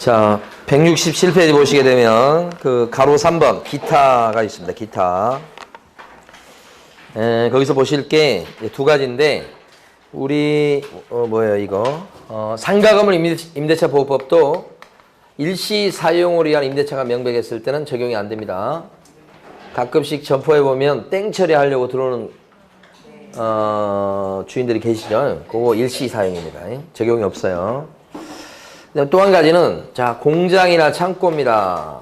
자, 167페이지 보시게 되면 그 가로 3번 기타가 있습니다. 기타. 거기서 보실 게 두 가지인데 우리 뭐예요 이거? 상가건물 임대차 보호법도 일시 사용을 위한 임대차가 명백했을 때는 적용이 안 됩니다. 가끔씩 점포에 보면 땡 처리하려고 들어오는 주인들이 계시죠. 그거 일시 사용입니다. 적용이 없어요. 또 한 가지는 자 공장이나 창고입니다.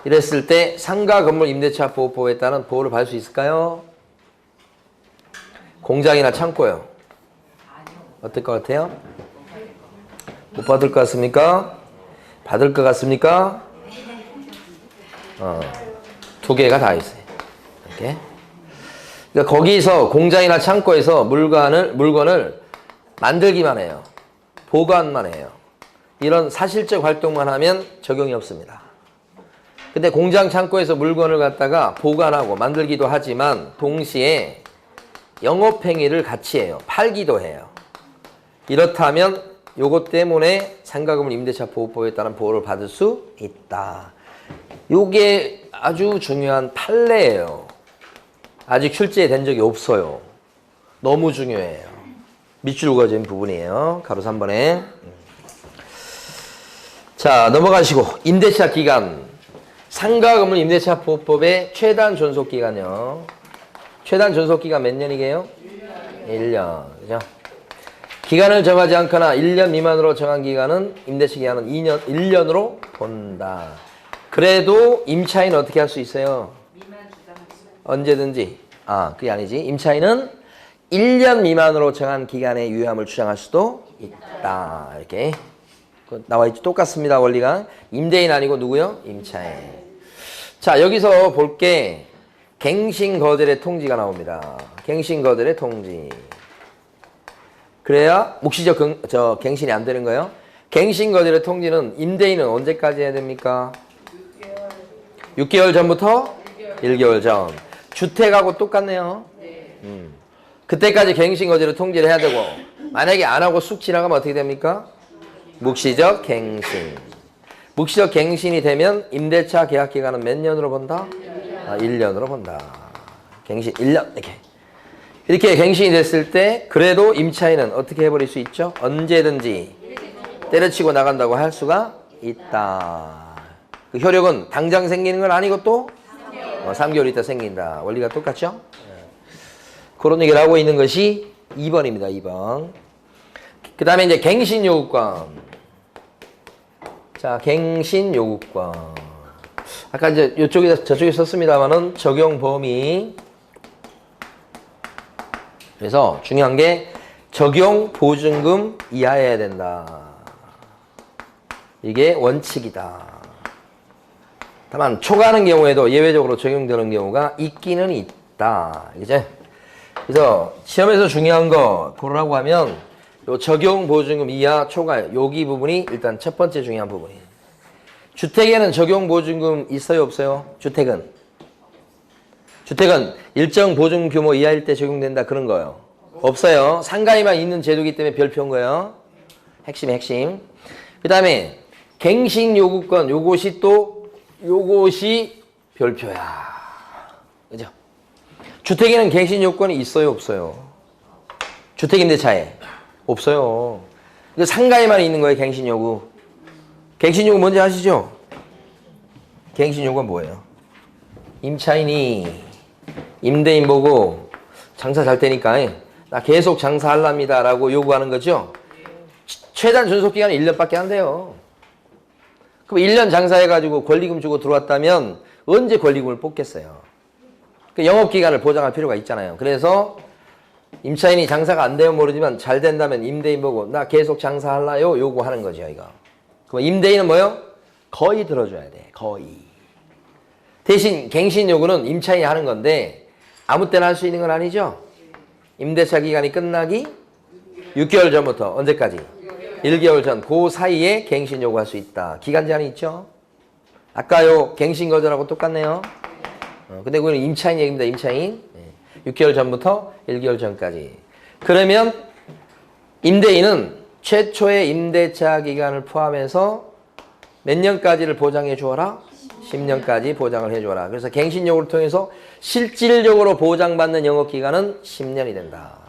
이랬을 때 상가 건물 임대차 보호법에 따른 보호를 받을 수 있을까요? 공장이나 창고요. 어떨 것 같아요? 못 받을 것 같습니까? 받을 것 같습니까? 두 개가 다 있어요. 이렇게. 그러니까 거기서 공장이나 창고에서 물건을 만들기만 해요. 보관만 해요. 이런 사실적 활동만 하면 적용이 없습니다. 근데 공장 창고에서 물건을 갖다가 보관하고 만들기도 하지만 동시에 영업행위를 같이 해요. 팔기도 해요. 이렇다면 요것 때문에 상가건물 임대차 보호법에 따른 보호를 받을 수 있다. 요게 아주 중요한 판례예요. 아직 출제된 적이 없어요. 너무 중요해요. 밑줄 그어진 부분이에요. 가로 3번에. 자, 넘어가시고 임대차 기간. 상가건물 임대차 보호법의 최단 존속 기간이요. 최단 존속 기간 몇 년이게요? 1년. 그죠? 기간을 정하지 않거나 1년 미만으로 정한 기간은 임대차 기간은 1년으로 본다. 그래도 임차인은 어떻게 할 수 있어요? 언제든지. 그게 아니지. 임차인은 1년 미만으로 정한 기간의 유효함을 주장할 수도 있다. 이렇게 나와 있죠. 똑같습니다. 원리가. 임대인 아니고 누구요? 임차인. 자, 여기서 볼 게 갱신거절의 통지가 나옵니다. 갱신거절의 통지. 그래야 묵시적 갱신이 안 되는 거예요. 갱신거절의 통지는 임대인은 언제까지 해야 됩니까? 6개월 전부터 1개월 전. 주택하고 똑같네요. 그때까지 갱신거절을 통지를 해야 되고 만약에 안 하고 쑥 지나가면 어떻게 됩니까? 묵시적 갱신. 묵시적 갱신이 되면 임대차 계약 기간은 몇 년으로 본다? 1년으로 본다. 갱신 1년 이렇게 갱신이 됐을 때 그래도 임차인은 어떻게 해버릴 수 있죠? 언제든지 때려치고 나간다고 할 수가 있다. 그 효력은 당장 생기는 건 아니고 또 3개월 있다 생긴다. 원리가 똑같죠? 그런 얘기를 하고 있는 것이 2번입니다. 2번. 그 다음에 이제 갱신요구권. 자, 갱신요구권. 아까 이제 저쪽에 썼습니다만은 적용 범위. 그래서 중요한 게 적용 보증금 이하여야 된다. 이게 원칙이다. 다만 초과하는 경우에도 예외적으로 적용되는 경우가 있기는 있다. 이제 그래서 시험에서 중요한 거 고르라고 하면 요 적용 보증금 이하 초과 여기 부분이 일단 첫 번째 중요한 부분이에요. 주택에는 적용 보증금 있어요, 없어요? 주택은 일정 보증 규모 이하일 때 적용된다 그런 거예요. 없어요. 상가에만 있는 제도이기 때문에 별표인 거예요. 핵심. 그 다음에 갱신 요구권 요것이 별표야. 그죠? 주택에는 갱신 요건이 있어요, 없어요? 주택임대차에 없어요. 상가에만 있는 거예요, 갱신 요구. 갱신 요구 뭔지 아시죠? 갱신 요구가 뭐예요? 임차인이 임대인 보고 장사 잘 되니까 나 계속 장사하랍니다 라고 요구하는 거죠. 최단 존속기간은 1년밖에 안 돼요. 그럼 1년 장사해가지고 권리금 주고 들어왔다면 언제 권리금을 뽑겠어요? 영업기간을 보장할 필요가 있잖아요. 그래서 임차인이 장사가 안 되면 모르지만 잘 된다면 임대인 보고 나 계속 장사할라요? 요구하는 거죠. 이거. 그럼 임대인은 뭐요? 거의 들어줘야 돼. 거의. 대신 갱신 요구는 임차인이 하는 건데 아무 때나 할 수 있는 건 아니죠. 임대차 기간이 끝나기 6개월 전부터 언제까지? 1개월 전. 그 사이에 갱신 요구할 수 있다. 기간 제한이 있죠. 아까요 갱신 거절하고 똑같네요. 근데 그거는 임차인 얘기입니다. 임차인. 6개월 전부터 1개월 전까지. 그러면 임대인은 최초의 임대차 기간을 포함해서 몇 년까지를 보장해 주어라? 10년까지 보장을 해 주어라. 그래서 갱신 요구를 통해서 실질적으로 보장받는 영업 기간은 10년이 된다.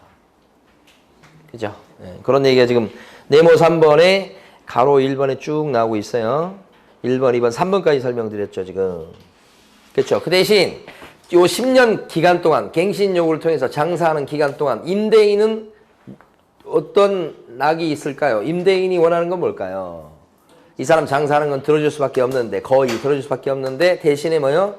그죠? 네, 그런 얘기가 지금 네모 3번에 가로 1번에 쭉 나오고 있어요. 1번, 2번, 3번까지 설명드렸죠, 지금. 그렇죠? 그 대신 요 10년 기간 동안 갱신 요구를 통해서 장사하는 기간 동안 임대인은 어떤 낙이 있을까요? 임대인이 원하는 건 뭘까요? 이 사람 장사하는 건 들어줄 수밖에 없는데, 거의 들어줄 수밖에 없는데, 대신에 뭐요?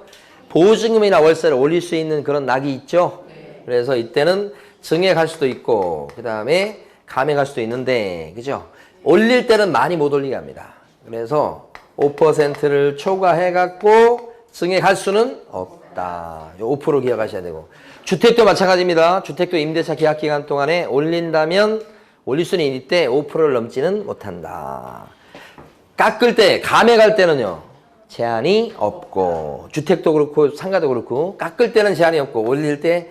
보증금이나 월세를 올릴 수 있는 그런 낙이 있죠? 그래서 이때는 증액할 수도 있고, 그 다음에 감액할 수도 있는데, 그죠? 올릴 때는 많이 못 올리게 합니다. 그래서 5%를 초과해갖고 증액할 수는 없다. 5% 기억하셔야 되고. 주택도 마찬가지입니다. 주택도 임대차 계약 기간 동안에 올린다면 올릴 수는 있는데 5%를 넘지는 못한다. 깎을 때, 감액할 때는요, 제한이 없고, 주택도 그렇고, 상가도 그렇고, 깎을 때는 제한이 없고, 올릴 때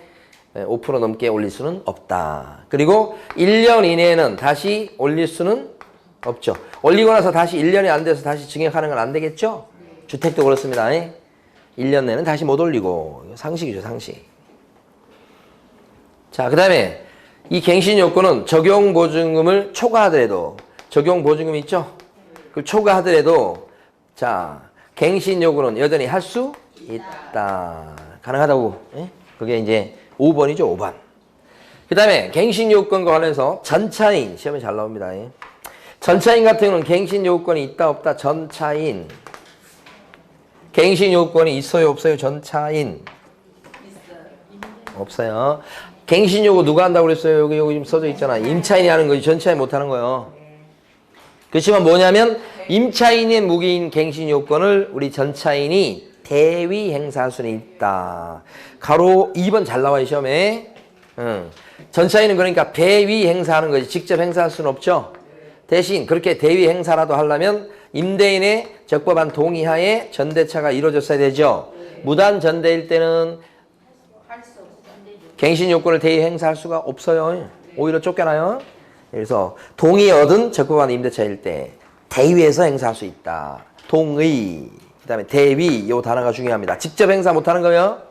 5% 넘게 올릴 수는 없다. 그리고 1년 이내에는 다시 올릴 수는 없죠. 올리고 나서 다시 1년이 안 돼서 다시 증액하는 건 안 되겠죠? 주택도 그렇습니다. 1년 내는 다시 못 올리고, 상식이죠, 상식. 자, 그 다음에 이 갱신 요건은 적용 보증금을 초과하더라도, 적용 보증금 있죠? 그 초과하더라도, 자, 갱신 요구는 여전히 할 수 있다. 가능하다고. 예? 그게 이제 5번이죠, 5번. 그 다음에 갱신 요건과 관련해서 전차인, 시험에 잘 나옵니다. 예? 전차인 같은 경우는 갱신 요건이 있다, 없다, 전차인. 갱신 요건이 있어요, 없어요, 전차인? 없어요. 갱신 요구 누가 한다고 그랬어요? 여기 지금 써져 있잖아. 임차인이 하는 거지, 전차인 못 하는 거예요. 그렇지만 뭐냐면 임차인의 무기인 갱신 요건을 우리 전차인이 대위 행사할 수는 있다. 가로 2번 잘 나와요, 시험에. 전차인은 그러니까 배위 행사하는 거지 직접 행사할 수는 없죠. 대신 그렇게 대위 행사라도 하려면 임대인의 적법한 동의하에 전대차가 이루어졌어야 되죠. 무단 전대일 때는 갱신 요건을 대위 행사할 수가 없어요. 오히려 쫓겨나요. 그래서 동의 얻은 적법한 임대차일 때 대위에서 행사할 수 있다. 동의, 그 다음에 대위, 요 단어가 중요합니다. 직접 행사 못하는 거요.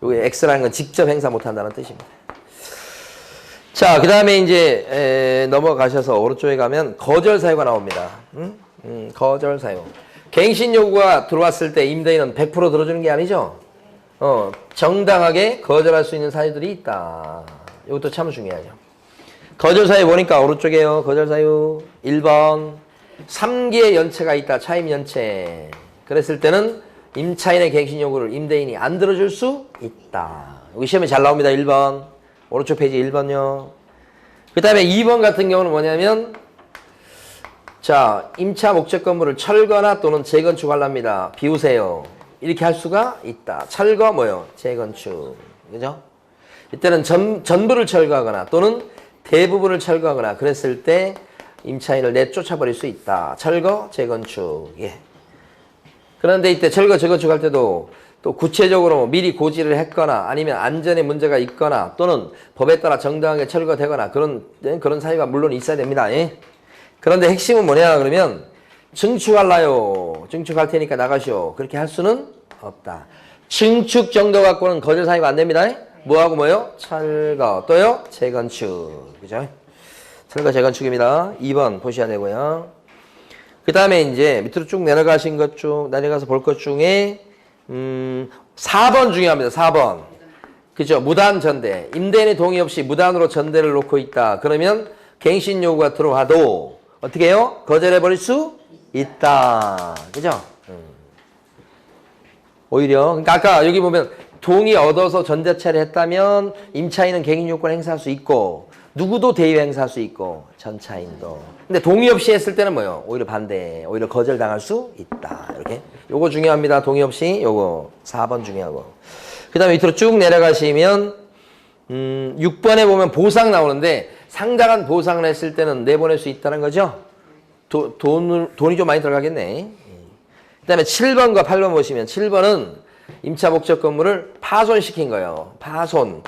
요게 X라는 건 직접 행사 못한다는 뜻입니다. 자, 그 다음에 이제 넘어가셔서 오른쪽에 가면 거절 사유가 나옵니다. 거절 사유. 갱신 요구가 들어왔을 때 임대인은 100% 들어주는 게 아니죠. 정당하게 거절할 수 있는 사유들이 있다. 이것도 참 중요하죠. 거절 사유 보니까 오른쪽에요. 거절 사유 1번 3기의 연체가 있다. 차임 연체. 그랬을 때는 임차인의 갱신 요구를 임대인이 안 들어줄 수 있다. 여기 시험에 잘 나옵니다. 1번. 오른쪽 페이지 1번요. 그 다음에 2번 같은 경우는 뭐냐면 자, 임차 목적 건물을 철거나 또는 재건축하랍니다. 비우세요. 이렇게 할 수가 있다. 철거 뭐요? 재건축. 그죠? 이때는 전부를 철거하거나 또는 대부분을 철거하거나 그랬을 때 임차인을 내쫓아버릴 수 있다. 철거, 재건축. 예. 그런데 이때 철거, 재건축할 때도 또 구체적으로 미리 고지를 했거나 아니면 안전에 문제가 있거나 또는 법에 따라 정당하게 철거되거나 그런 사유가 물론 있어야 됩니다. 예. 그런데 핵심은 뭐냐 그러면 증축할라요. 증축할 테니까 나가시오. 그렇게 할 수는 없다. 증축 정도 갖고는 거절 사유가 안 됩니다. 뭐하고 뭐요? 철거. 또요? 재건축. 그죠? 철거, 재건축입니다. 2번 보셔야 되고요. 그 다음에 이제 밑으로 쭉 내려가신 것 중, 내려가서 볼 것 중에, 4번 중요합니다. 4번. 그죠? 무단 전대. 임대인의 동의 없이 무단으로 전대를 놓고 있다. 그러면 갱신 요구가 들어와도 어떻게 해요? 거절해버릴 수 있다. 그죠? 오히려. 그러니까 아까 여기 보면 동의 얻어서 전대차를 했다면 임차인은 갱신 요건 행사할 수 있고 누구도 대위 행사할 수 있고 전차인도. 근데 동의 없이 했을 때는 뭐요? 오히려 반대. 오히려 거절당할 수 있다. 이렇게. 요거 중요합니다. 동의 없이. 요거 4번 중요하고. 그 다음에 밑으로 쭉 내려가시면 6번에 보면 보상 나오는데 상당한 보상을 했을 때는 내보낼 수 있다는 거죠. 돈이 좀 많이 들어가겠네. 그 다음에 7번과 8번 보시면 7번은 임차 목적 건물을 파손시킨 거예요. 파손.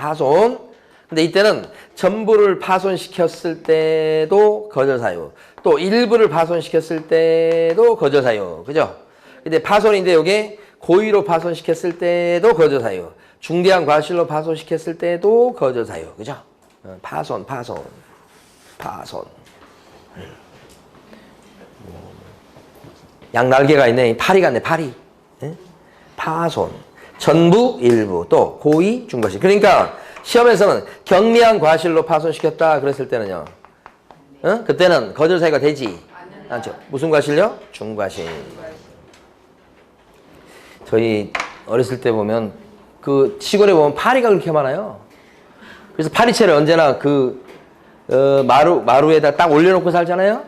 근데 이때는 전부를 파손시켰을 때도 거절 사유. 또 일부를 파손시켰을 때도 거절 사유. 그죠? 근데 파손인데 여기 고의로 파손시켰을 때도 거절 사유. 중대한 과실로 파손시켰을 때도 거절 사유. 그죠? 파손. 양날개가 있네. 파리 같네, 파리. 파손. 전부, 일부, 또 고의, 중과실. 그러니까 시험에서는 경미한 과실로 파손시켰다 그랬을 때는요. 그때는 거절 사유가 되지 않죠. 무슨 과실요? 중과실. 저희 어렸을 때 보면 그 시골에 보면 파리가 그렇게 많아요. 그래서 파리채를 언제나 마루에다 딱 올려놓고 살잖아요.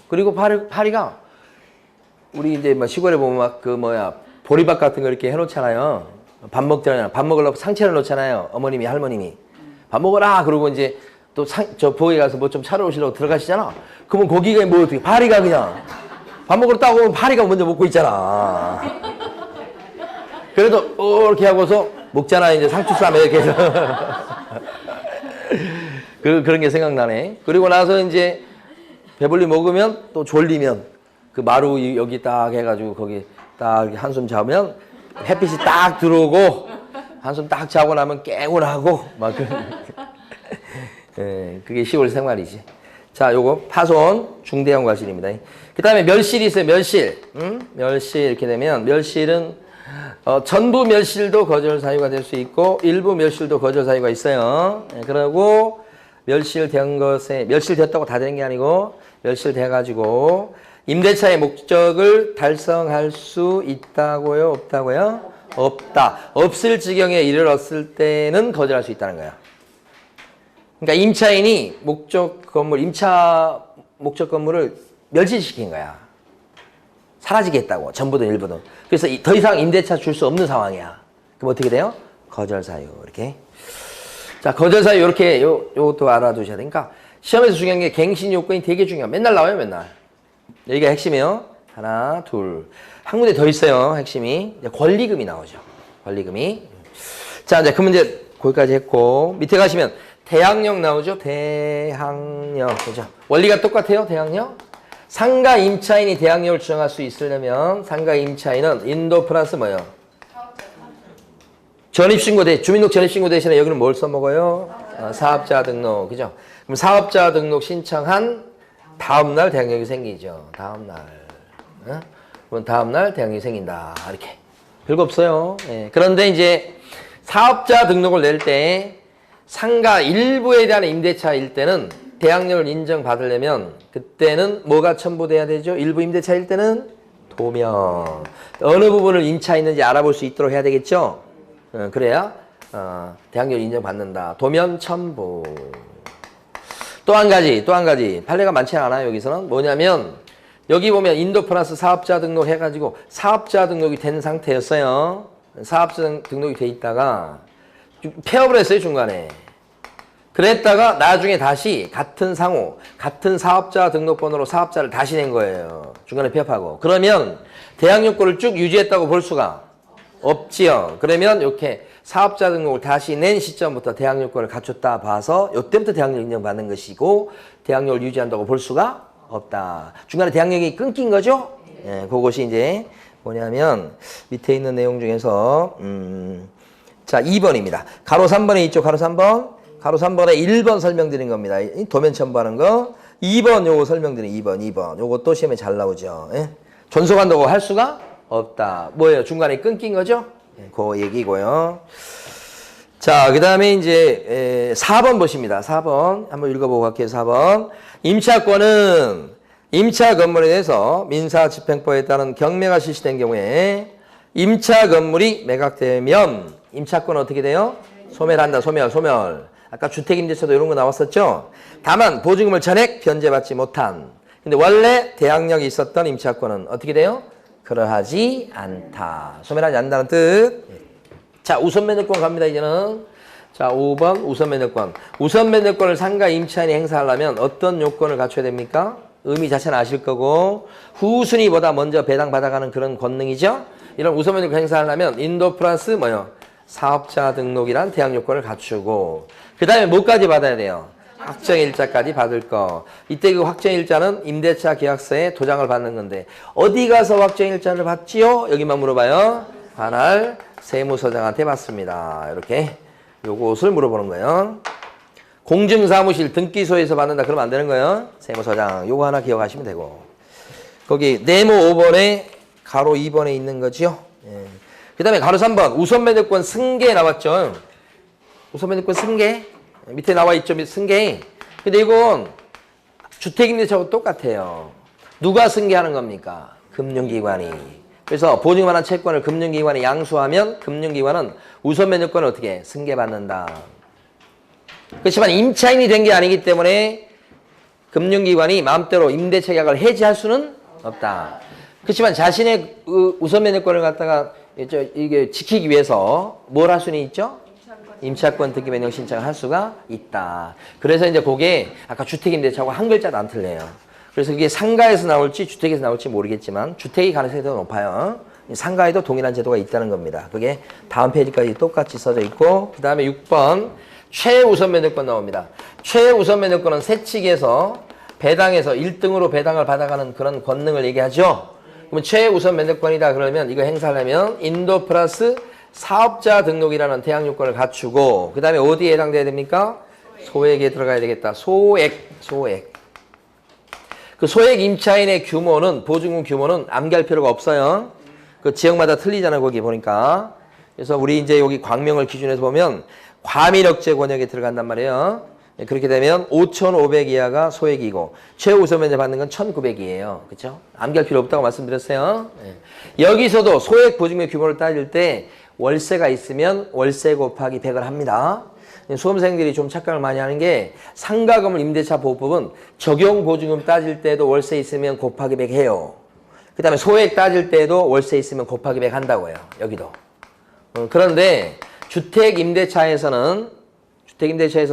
그리고 파리가 우리 이제 막 시골에 보면 막 보리밥 같은 거 이렇게 해놓잖아요. 밥 먹잖아요. 밥 먹으려고 상체를 놓잖아요. 어머님이, 할머님이. 밥 먹어라! 그러고 이제 또 저 부엌에 가서 뭐 좀 차려 오시려고 들어가시잖아. 그러면 거기가 뭐 어떻게, 파리가 그냥. 밥 먹으러 딱 오면 파리가 먼저 먹고 있잖아. 그래도 이렇게 하고서 먹잖아. 이제 상추쌈에 이렇게 해서. 그런 게 생각나네. 그리고 나서 이제 배불리 먹으면 또 졸리면 그 마루 여기 딱 해가지고 거기 딱 이렇게 한숨 자면 햇빛이 딱 들어오고 한숨 딱 자고 나면 깨고나고 막 그게 시골 생활이지. 자, 요거 파손 중대형 과실입니다. 그 다음에 멸실이 있어요. 멸실. 멸실 이렇게 되면 멸실은 전부 멸실도 거절 사유가 될 수 있고 일부 멸실도 거절 사유가 있어요. 그리고 멸실된 것에 멸실됐다고 다 되는 게 아니고 멸실돼가지고 임대차의 목적을 달성할 수 있다고요? 없다고요? 없다. 없을 지경에 이르렀을 때는 거절할 수 있다는 거야. 그러니까 임차인이 임차 목적 건물을 멸실시킨 거야. 사라지게 했다고. 전부든 일부든. 그래서 더 이상 임대차 줄 수 없는 상황이야. 그럼 어떻게 돼요? 거절 사유. 이렇게. 자, 거절 사유 이렇게 요것도 알아두셔야 되니까 시험에서 중요한 게 갱신 요건이 되게 중요해요. 맨날 나와요, 맨날. 여기가 핵심이에요. 하나, 둘. 한 군데 더 있어요, 핵심이. 권리금이 나오죠. 권리금이. 자, 이제 그 문제 거기까지 했고, 밑에 가시면 대항력 나오죠. 대항력. 그죠? 원리가 똑같아요, 대항력. 상가 임차인이 대항력을 주장할 수 있으려면 상가 임차인은 인도 플러스 뭐예요? 전입신고 주민등록 전입신고 대신에 여기는 뭘 써먹어요? 사업자 등록. 그죠? 그럼 사업자 등록 신청한 다음날 대항력이 생기죠. 다음날. 그럼 다음날 대항력이 생긴다. 이렇게. 별거 없어요. 예. 그런데 이제 사업자 등록을 낼 때 상가 일부에 대한 임대차일 때는 대항력을 인정받으려면 그때는 뭐가 첨부돼야 되죠? 일부 임대차일 때는 도면. 어느 부분을 임차했는지 알아볼 수 있도록 해야 되겠죠? 그래야 대항력을 인정받는다. 도면 첨부. 또 한 가지. 판례가 많지 않아요, 여기서는. 뭐냐면, 여기 보면 인도 플러스 사업자 등록 해가지고 사업자 등록이 된 상태였어요. 사업자 등록이 돼 있다가 폐업을 했어요, 중간에. 그랬다가 나중에 다시 같은 상호, 같은 사업자 등록번호로 사업자를 다시 낸 거예요. 중간에 폐업하고. 그러면 대항력권을 쭉 유지했다고 볼 수가 없지요. 그러면 이렇게 사업자 등록을 다시 낸 시점부터 대항력권을 갖췄다 봐서 이때부터 대항력 인정받는 것이고 대항력을 유지한다고 볼 수가 없다. 중간에 대항력이 끊긴 거죠? 예, 그것이 이제 뭐냐면 밑에 있는 내용 중에서 자 2번입니다. 가로 3번에 있죠. 가로 3번. 가로 3번에 1번 설명드린 겁니다. 도면 첨부하는 거. 2번 요거 설명드린 2번. 요것도 시험에 잘 나오죠. 예? 존속한다고 할 수가 없다. 뭐예요? 중간에 끊긴 거죠? 그 얘기고요. 자, 그 다음에 이제 4번 보십니다. 4번. 한번 읽어보고 갈게요. 4번. 임차권은 임차 건물에 대해서 민사집행법에 따른 경매가 실시된 경우에 임차 건물이 매각되면 임차권은 어떻게 돼요? 소멸한다. 소멸. 아까 주택임대차도 이런 거 나왔었죠? 다만 보증금을 전액 변제받지 못한. 근데 원래 대항력이 있었던 임차권은 어떻게 돼요? 그러하지 않다. 소멸하지 않는다는 뜻. 자, 우선 매매권 갑니다, 이제는. 자, 5번 우선 매매권. 우선 매매권을 상가 임차인이 행사하려면 어떤 요건을 갖춰야 됩니까? 의미 자체는 아실 거고, 후순위보다 먼저 배당받아가는 그런 권능이죠? 이런 우선 매매권 행사하려면 인도 플러스 뭐요? 사업자 등록이란 대항 요건을 갖추고 그 다음에 뭐까지 받아야 돼요? 확정일자까지 받을 거. 이때 그 확정일자는 임대차 계약서에 도장을 받는 건데 어디 가서 확정일자를 받지요? 여기만 물어봐요. 관할 세무서장한테 받습니다. 이렇게 요것을 물어보는 거예요. 공증사무실 등기소에서 받는다 그러면 안 되는 거예요. 세무서장 요거 하나 기억하시면 되고 거기 네모 5번에 가로 2번에 있는 거지요. 예. 그 다음에 가로 3번 우선면허권 승계 나왔죠. 우선면허권 승계 밑에 나와 있죠. 승계. 근데 이건 주택임대차하고 똑같아요. 누가 승계하는 겁니까? 금융기관이. 그래서 보증만한 채권을 금융기관에 양수하면 금융기관은 우선면허권을 어떻게 해? 승계받는다. 그렇지만 임차인이 된 게 아니기 때문에 금융기관이 마음대로 임대차 계약을 해지할 수는 없다. 그렇지만 자신의 우선면허권을 갖다가 이게 지키기 위해서 뭘 할 수는 있죠? 임차권 등기 변경 신청을 할 수가 있다. 그래서 이제 그게 아까 주택임대차하고 한 글자도 안 틀려요. 그래서 그게 상가에서 나올지 주택에서 나올지 모르겠지만 주택이 가능성이 더 높아요. 상가에도 동일한 제도가 있다는 겁니다. 그게 다음 페이지까지 똑같이 써져 있고 그 다음에 6번 최우선 면허권 나옵니다. 최우선 면허권은 세칙에서 배당에서 1등으로 배당을 받아가는 그런 권능을 얘기하죠. 그러면 최우선 면허권이다 그러면 이거 행사하려면 인도 플러스 사업자 등록이라는 대항 요건을 갖추고 그 다음에 어디에 해당돼야 됩니까? 소액에 들어가야 되겠다. 소액. 그 소액 임차인의 규모는 보증금 규모는 암기할 필요가 없어요. 그 지역마다 틀리잖아요. 거기 보니까. 그래서 우리 이제 여기 광명을 기준해서 보면 과밀억제 권역에 들어간단 말이에요. 그렇게 되면 5,500 이하가 소액이고 최우선 면제 받는 건 1,900이에요. 그렇죠? 암기할 필요 없다고 말씀드렸어요. 여기서도 소액 보증금 규모를 따질 때 월세가 있으면 월세 곱하기 100을 합니다. 수험생들이 좀 착각을 많이 하는 게 상가건물 임대차 보호법은 적용 보증금 따질 때도 월세 있으면 곱하기 100 해요. 그 다음에 소액 따질 때도 월세 있으면 곱하기 100 한다고요. 여기도. 그런데 주택임대차에서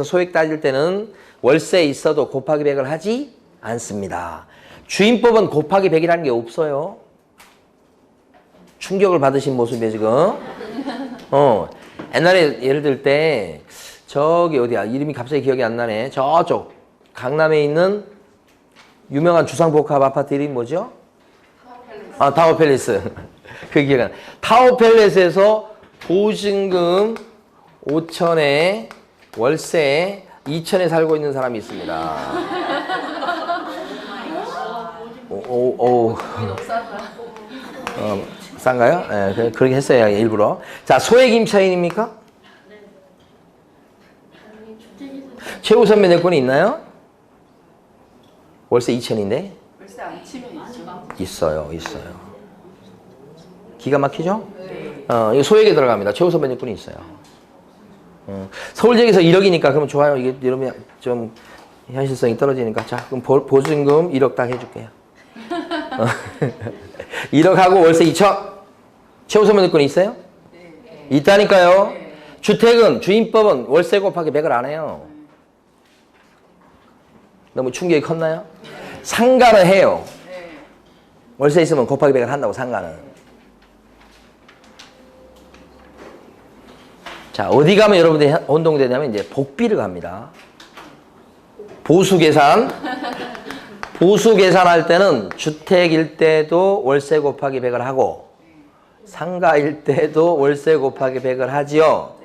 소액 따질 때는 월세 있어도 곱하기 100을 하지 않습니다. 주임법은 곱하기 100이라는 게 없어요. 충격을 받으신 모습이에요, 지금. 옛날에 예를 들 때 저기 어디야? 이름이 갑자기 기억이 안 나네. 저쪽 강남에 있는 유명한 주상복합 아파트 이름이 뭐죠? 타워팰리스. 그 기억 안 나. 타워팰리스에서 보증금 5천에 월세 2천에 살고 있는 사람이 있습니다. 싼가요? 네, 그렇게 했어요, 일부러. 자, 소액 임차인입니까? 최우선 면허권이 있나요? 월세 2천인데? 월세 안 치면 있죠. 있어요. 기가 막히죠? 이거 소액에 들어갑니다. 최우선 면허권이 있어요. 서울 지역에서 1억이니까 그러면 좋아요. 이게 이러면 좀 현실성이 떨어지니까 자, 그럼 보증금 1억 딱 해줄게요. 1억 하고 월세 2천. 최우선 면허권이 있어요? 네. 있다니까요. 네. 주택은 주임법은 월세 곱하기 100을 안 해요. 너무 충격이 컸나요? 네. 상가는 해요. 네. 월세 있으면 곱하기 100을 한다고 상가는. 자, 어디 가면 여러분들이 혼동되냐면 이제 복비를 갑니다. 보수 계산할 때는 주택일 때도 월세 곱하기 100을 하고 상가일 때도 월세 곱하기 100을 하지요.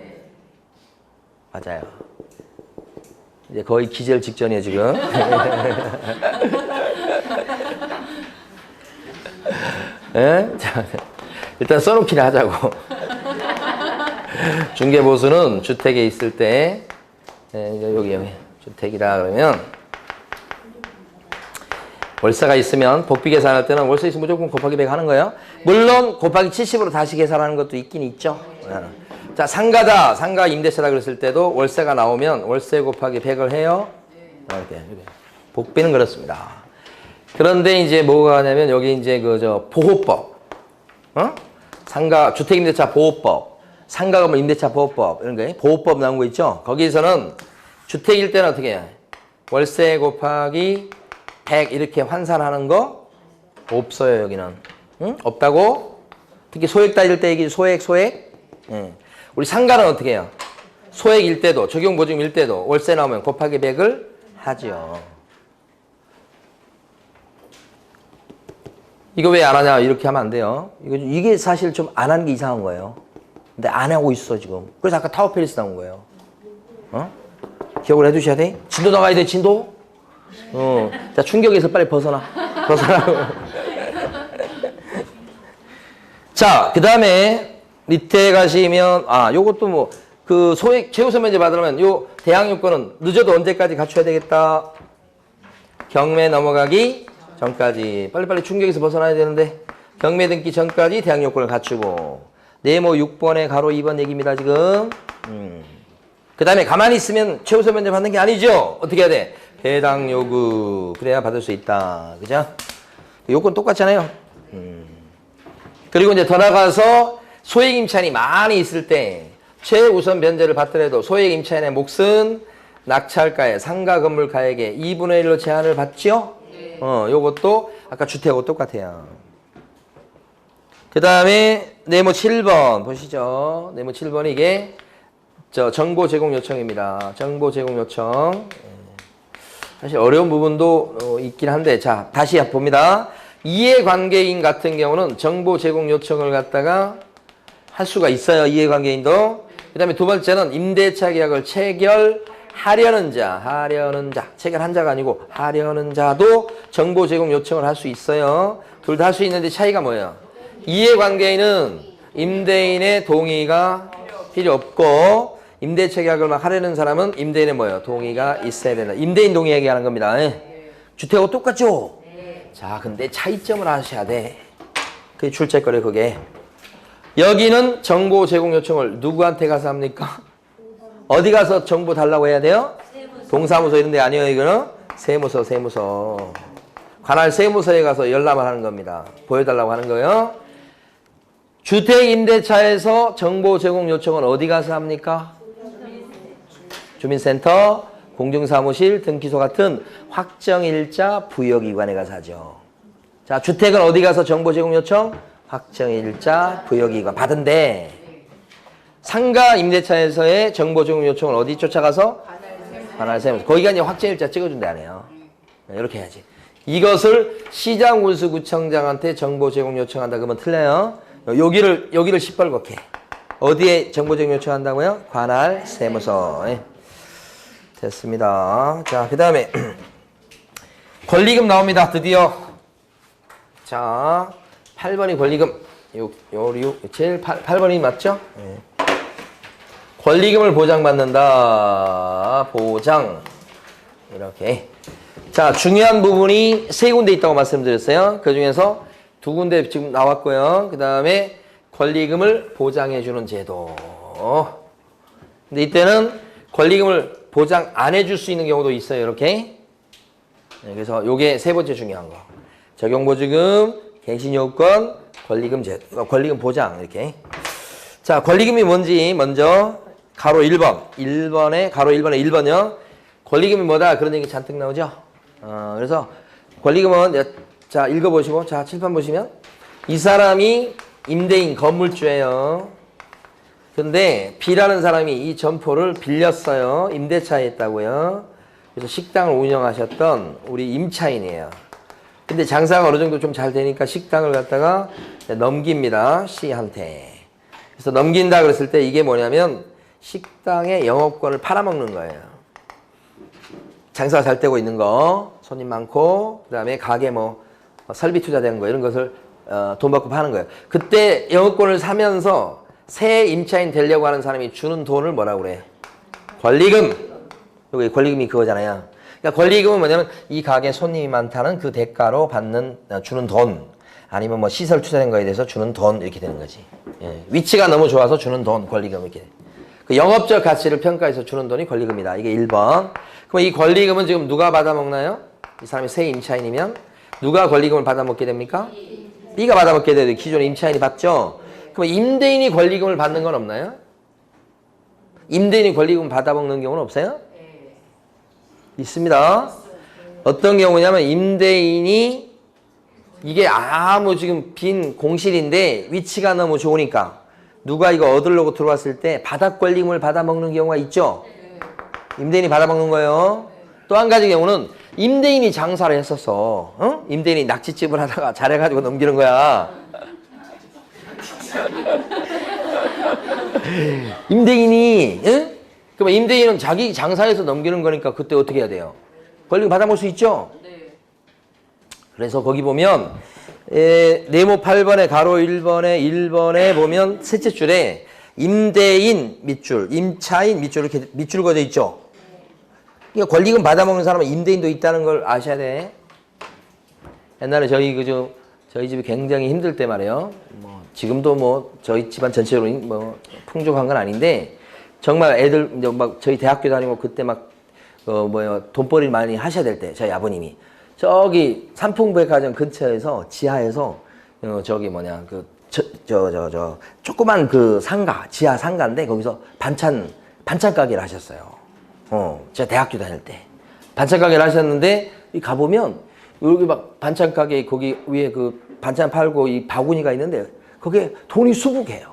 맞아요. 이제 거의 기절 직전이에요, 지금. 자, 일단 써놓기를 하자고. 중개보수는 주택에 있을 때, 여기 주택이다 그러면, 월세가 있으면 복비 계산할 때는 월세 있으면 무조건 곱하기 100 하는 거예요. 물론 곱하기 70으로 다시 계산하는 것도 있긴 있죠. 자, 상가다. 상가 임대차다 그랬을 때도 월세가 나오면 월세 곱하기 100을 해요. 이렇게. 복비는 그렇습니다. 그런데 이제 뭐가 하냐면 여기 이제 보호법. 상가 주택임대차 보호법. 상가건물 임대차 보호법. 이런 거 보호법 나온 거 있죠. 거기서는 주택일 때는 어떻게 해요? 월세 곱하기 100 이렇게 환산하는 거 없어요, 여기는. 응? 없다고? 특히 소액 따질 때 얘기 소액. 우리 상가는 어떻게 해요? 소액일 때도 적용보증일 때도 월세 나오면 곱하기 100을 하죠. 이거 왜 안 하냐 이렇게 하면 안 돼요. 이게 사실 좀 안 하는 게 이상한 거예요. 근데 안 하고 있어 지금. 그래서 아까 타워 페리스 나온 거예요. 기억을 해두셔야 돼. 진도 나가야 돼 진도. 자 충격에서 빨리 벗어나. 자 그 다음에 밑에 가시면 요것도 뭐 그 소액 최우선 면제 받으려면 요 대항 요건은 늦어도 언제까지 갖춰야 되겠다. 경매 넘어가기 전까지. 빨리빨리 충격에서 벗어나야 되는데 경매 등기 전까지 대항 요건을 갖추고. 네모 6번에 가로 2번 얘기입니다 지금. 그 다음에 가만히 있으면 최우선 면제 받는 게 아니죠. 어떻게 해야 돼? 배당 요구. 그래야 받을 수 있다. 그죠? 요건 똑같잖아요. 그리고 이제 더 나가서 소액 임차인이 많이 있을 때 최우선 면제를 받더라도 소액 임차인의 몫은 낙찰가액, 상가 건물 가액의 2분의 1로 제한을 받죠? 네. 요것도 아까 주택하고 똑같아요. 그 다음에 네모 7번 보시죠. 네모 7번이 이게 정보 제공 요청입니다. 정보 제공 요청. 사실 어려운 부분도 있긴 한데 자 다시 봅니다. 이해관계인 같은 경우는 정보 제공 요청을 갖다가 할 수가 있어요. 이해관계인도. 그 다음에 두 번째는 임대차 계약을 체결하려는 자, 체결한 자가 아니고 하려는 자도 정보 제공 요청을 할 수 있어요. 둘 다 할 수 있는데 차이가 뭐예요? 이해관계인은 임대인의 동의가 필요 없고 임대차 계약을 막 하려는 사람은 임대인의 뭐예요? 동의가 있어야 된다. 임대인 동의 얘기하는 겁니다. 주택하고 똑같죠? 자, 근데 차이점을 아셔야 돼. 그게 출제거래 그게. 여기는 정보 제공 요청을 누구한테 가서 합니까? 어디 가서 정보 달라고 해야 돼요? 동사무소 이런 데 아니에요 이거는? 세무서. 관할 세무서에 가서 열람을 하는 겁니다. 보여달라고 하는 거예요. 주택임대차에서 정보 제공 요청은 어디 가서 합니까? 주민센터, 공중사무실, 등기소 같은 확정일자 부여기관에 가서 하죠. 자, 주택은 어디 가서 정보 제공 요청? 확정일자 부여기관 받은데 상가 임대차에서의 정보 제공 요청을 어디 쫓아가서? 관할 세무서. 거기가 이제 확정일자 찍어준다 하네요. 이렇게 해야지. 이것을 시장군수구청장한테 정보 제공 요청한다 그러면 틀려요. 여기를 시뻘겋게. 어디에 정보 제공 요청한다고요? 관할 세무서. 됐습니다. 자, 그 다음에 권리금 나옵니다. 드디어. 자, 8번이 권리금. 제일 8번이 맞죠? 네. 권리금을 보장받는다. 보장. 이렇게. 자, 중요한 부분이 세 군데 있다고 말씀드렸어요. 그 중에서 두 군데 지금 나왔고요. 그 다음에 권리금을 보장해주는 제도. 근데 이때는 권리금을 보장 안 해줄 수 있는 경우도 있어요. 이렇게. 네, 그래서 요게 세 번째 중요한 거. 적용보증금, 갱신요건, 권리금 제도, 권리금 보장. 이렇게. 자, 권리금이 뭔지 먼저 가로 1번. 가로 1번에 1번이요. 권리금이 뭐다? 그런 얘기 잔뜩 나오죠? 그래서 권리금은 자, 읽어보시고, 자, 칠판 보시면 이 사람이 임대인 건물주예요. 근데 B라는 사람이 이 점포를 빌렸어요. 임대차에 있다고요. 그래서 식당을 운영하셨던 우리 임차인이에요. 근데 장사가 어느 정도 좀 잘 되니까 식당을 갖다가 넘깁니다. C한테. 그래서 넘긴다 그랬을 때 이게 뭐냐면 식당의 영업권을 팔아먹는 거예요. 장사가 잘 되고 있는 거, 손님 많고, 그 다음에 가게 뭐 설비 투자된 거 이런 것을 돈 받고 파는 거예요. 그때 영업권을 사면서 새 임차인 되려고 하는 사람이 주는 돈을 뭐라고 그래? 권리금. 여기 권리금이 그거잖아요. 그러니까 권리금은 뭐냐면 이 가게 손님이 많다는 그 대가로 주는 돈. 아니면 뭐 시설 투자된 거에 대해서 주는 돈 이렇게 되는 거지. 예. 위치가 너무 좋아서 주는 돈, 권리금 이렇게. 그 영업적 가치를 평가해서 주는 돈이 권리금이다. 이게 1번. 그럼 이 권리금은 지금 누가 받아먹나요? 이 사람이 새 임차인이면 누가 권리금을 받아먹게 됩니까? B가 받아먹게 돼요. 기존에 임차인이 받죠? 그럼 임대인이 권리금을 받는 건 없나요? 임대인이 권리금 받아먹는 경우는 없어요? 있습니다. 어떤 경우냐면 임대인이 이게 아무 지금 빈 공실인데 위치가 너무 좋으니까 누가 이거 얻으려고 들어왔을 때 바닥 권리금을 받아먹는 경우가 있죠. 임대인이 받아먹는 거예요. 또 한 가지 경우는 임대인이 장사를 했었어. 어? 임대인이 낙지집을 하다가 잘해가지고 넘기는 거야. 임대인이, 응? 그러면 임대인은 자기 장사해서 넘기는 거니까 그때 어떻게 해야 돼요? 권리금 받아먹을 수 있죠? 네. 그래서 거기 보면 네모 8번에 가로 1번에 보면 셋째 줄에 임대인 밑줄, 임차인 밑줄 이렇게 밑줄 그어져 있죠? 그러니까 권리금 받아먹는 사람은 임대인도 있다는 걸 아셔야 돼. 옛날에 저희 집이 굉장히 힘들 때 말이에요. 뭐 지금도 뭐 저희 집안 전체적으로 뭐 풍족한 건 아닌데 정말 애들 이제 막 저희 대학교 다니고 그때 막 돈벌이를 많이 하셔야 될 때 저희 아버님이 저기 삼풍백화점 근처에서 지하에서 조그만 그 상가 지하 상가인데 거기서 반찬 가게를 하셨어요. 제가 대학교 다닐 때 반찬 가게를 하셨는데 이 가보면 여기 막 반찬 가게 거기 위에 그 반찬 팔고 이 바구니가 있는데 거기에 돈이 수북해요.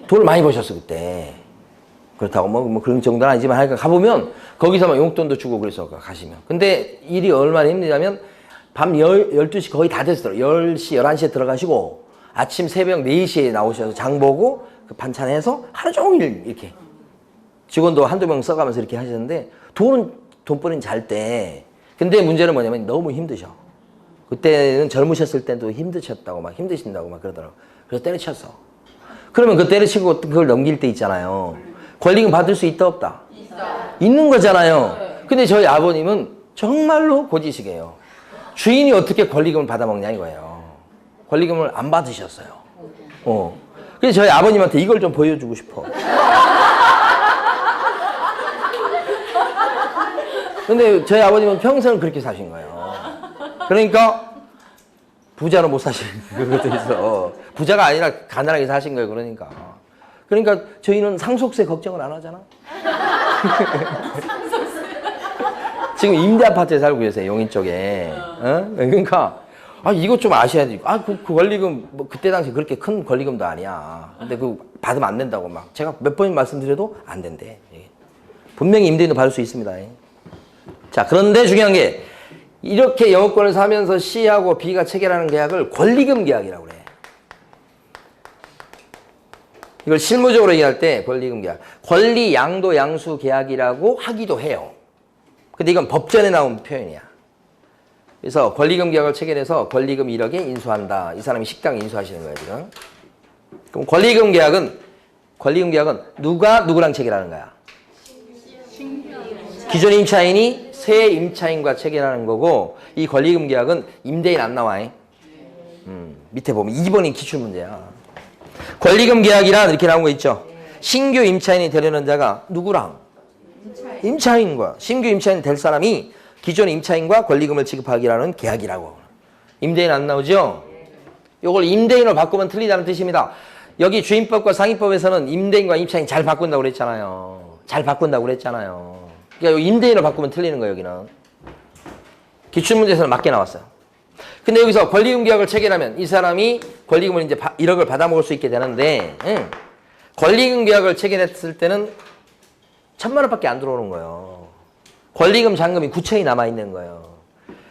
돈을 많이 버셨어 그때. 그렇다고 뭐 그런 정도는 아니지만 하여간 가보면 거기서 막 용돈도 주고 그래서 가시면. 근데 일이 얼마나 힘드냐면 밤 12시 거의 다 됐더라고요. 10시, 11시에 들어가시고 아침 새벽 4시에 나오셔서 장 보고 그 반찬해서 하루 종일 이렇게 직원도 한두 명 써가면서 이렇게 하시는데 돈벌이는 잘 때. 근데 문제는 뭐냐면 너무 힘드셔. 그때는 젊으셨을 때도 힘드셨다고 막 힘드신다고 막 그러더라고. 그래서 때려쳤어. 그러면 그 때려치고 그걸 넘길 때 있잖아요. 권리금 받을 수 있다 없다? 있는 거잖아요. 근데 저희 아버님은 정말로 고지식이에요. 주인이 어떻게 권리금을 받아먹냐 이거예요. 권리금을 안 받으셨어요. 그래서 저희 아버님한테 이걸 좀 보여주고 싶어. 근데 저희 아버님은 평생을 그렇게 사신 거예요. 그러니까 부자로 못 사시는 것도 있어. 부자가 아니라 가난하게 사신 거예요. 그러니까 저희는 상속세 걱정을 안 하잖아. 지금 임대 아파트에 살고 계세요. 용인 쪽에. 그러니까 이것 좀 아셔야 돼. 그 권리금 뭐 그때 당시 그렇게 큰 권리금도 아니야. 근데 그 받으면 안 된다고 막 제가 몇 번 말씀드려도 안 된대. 분명히 임대인도 받을 수 있습니다. 자, 그런데 중요한 게 이렇게 영업권을 사면서 C하고 B가 체결하는 계약을 권리금 계약이라고 그래. 이걸 실무적으로 얘기할 때 권리금 계약, 권리 양도 양수 계약이라고 하기도 해요. 근데 이건 법전에 나온 표현이야. 그래서 권리금 계약을 체결해서 권리금 1억에 인수한다. 이 사람이 식당 인수하시는 거예요, 지금. 그럼 권리금 계약은 누가 누구랑 체결하는 거야? 기존 임차인이 새 임차인과 체결하는 거고, 이 권리금 계약은 임대인 안 나와. 밑에 보면 2번이 기출문제야. 권리금 계약이란 이렇게 나온 거 있죠. 신규 임차인이 되려는 자가 누구랑? 임차인과. 신규 임차인 될 사람이 기존 임차인과 권리금을 지급하기라는 계약이라고. 임대인 안 나오죠? 요걸 임대인으로 바꾸면 틀리다는 뜻입니다. 여기 주임법과 상위법에서는 임대인과 임차인 잘 바꾼다고 그랬잖아요. 그러니까 임대인으로 바꾸면 틀리는 거예요, 여기는. 기출문제에서는 맞게 나왔어요. 근데 여기서 권리금 계약을 체결하면 이 사람이 권리금을 이제 1억을 받아먹을 수 있게 되는데, 권리금 계약을 체결했을 때는 1,000만 원밖에 안 들어오는 거예요. 권리금 잔금이 9천이 남아있는 거예요.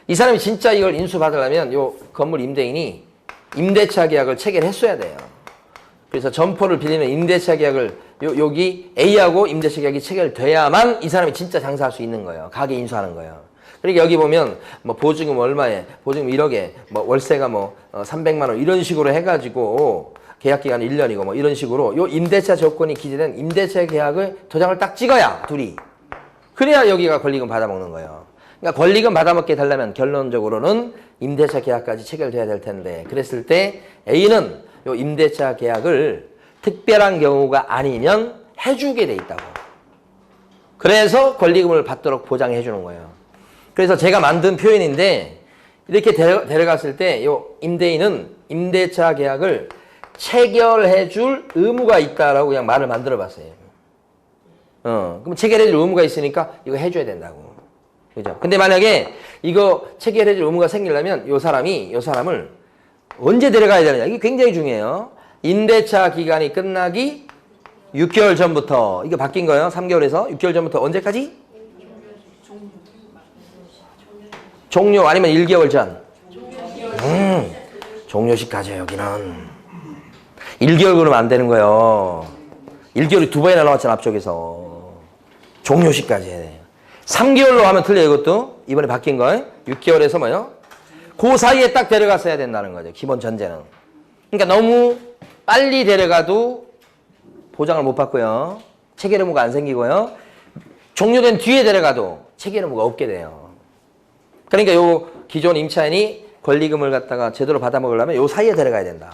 이 사람이 진짜 이걸 인수받으려면 요 건물 임대인이 임대차 계약을 체결했어야 돼요. 그래서 점포를 빌리는 임대차 계약을 여기 A하고 임대차 계약이 체결돼야만 이 사람이 진짜 장사할 수 있는 거예요. 가게 인수하는 거예요. 그러니까 여기 보면 뭐 보증금 얼마에, 보증금 1억에, 뭐 월세가 뭐 300만 원 이런 식으로 해가지고 계약 기간 1년이고 뭐 이런 식으로 요 임대차 조건이 기재된 임대차 계약을 도장을 딱 찍어야 둘이. 그래야 여기가 권리금 받아먹는 거예요. 그러니까 권리금 받아먹게 되려면 결론적으로는 임대차 계약까지 체결돼야 될 텐데, 그랬을 때 A는 요 임대차 계약을 특별한 경우가 아니면 해주게 돼 있다고. 그래서 권리금을 받도록 보장해 주는 거예요. 그래서 제가 만든 표현인데, 이렇게 데려갔을 때 요 임대인은 임대차 계약을 체결해 줄 의무가 있다라고 그냥 말을 만들어 봤어요. 그럼 체결해 줄 의무가 있으니까 이거 해줘야 된다고. 그죠? 근데 만약에 이거 체결해 줄 의무가 생기려면 요 사람을 언제 데려가야 되느냐. 이게 굉장히 중요해요. 임대차 기간이 끝나기 6개월 전부터. 이거 바뀐 거예요. 3개월에서 6개월 전부터 언제까지? 종료 아니면 1개월 전. 종료시까지요, 여기는. 1개월 그러면 안 되는 거예요. 1개월이 두 번이나 나왔잖아, 앞쪽에서. 종료시까지 해야 돼요. 3개월로 하면 틀려요, 이것도. 이번에 바뀐 거. 6개월에서 뭐요? 그 사이에 딱 데려갔어야 된다는 거죠, 기본 전제는. 그러니까 너무 빨리 데려가도 보장을 못 받고요. 체결 의무가 안 생기고요. 종료된 뒤에 데려가도 체결 의무가 없게 돼요. 그러니까 요 기존 임차인이 권리금을 갖다가 제대로 받아먹으려면 요 사이에 데려가야 된다.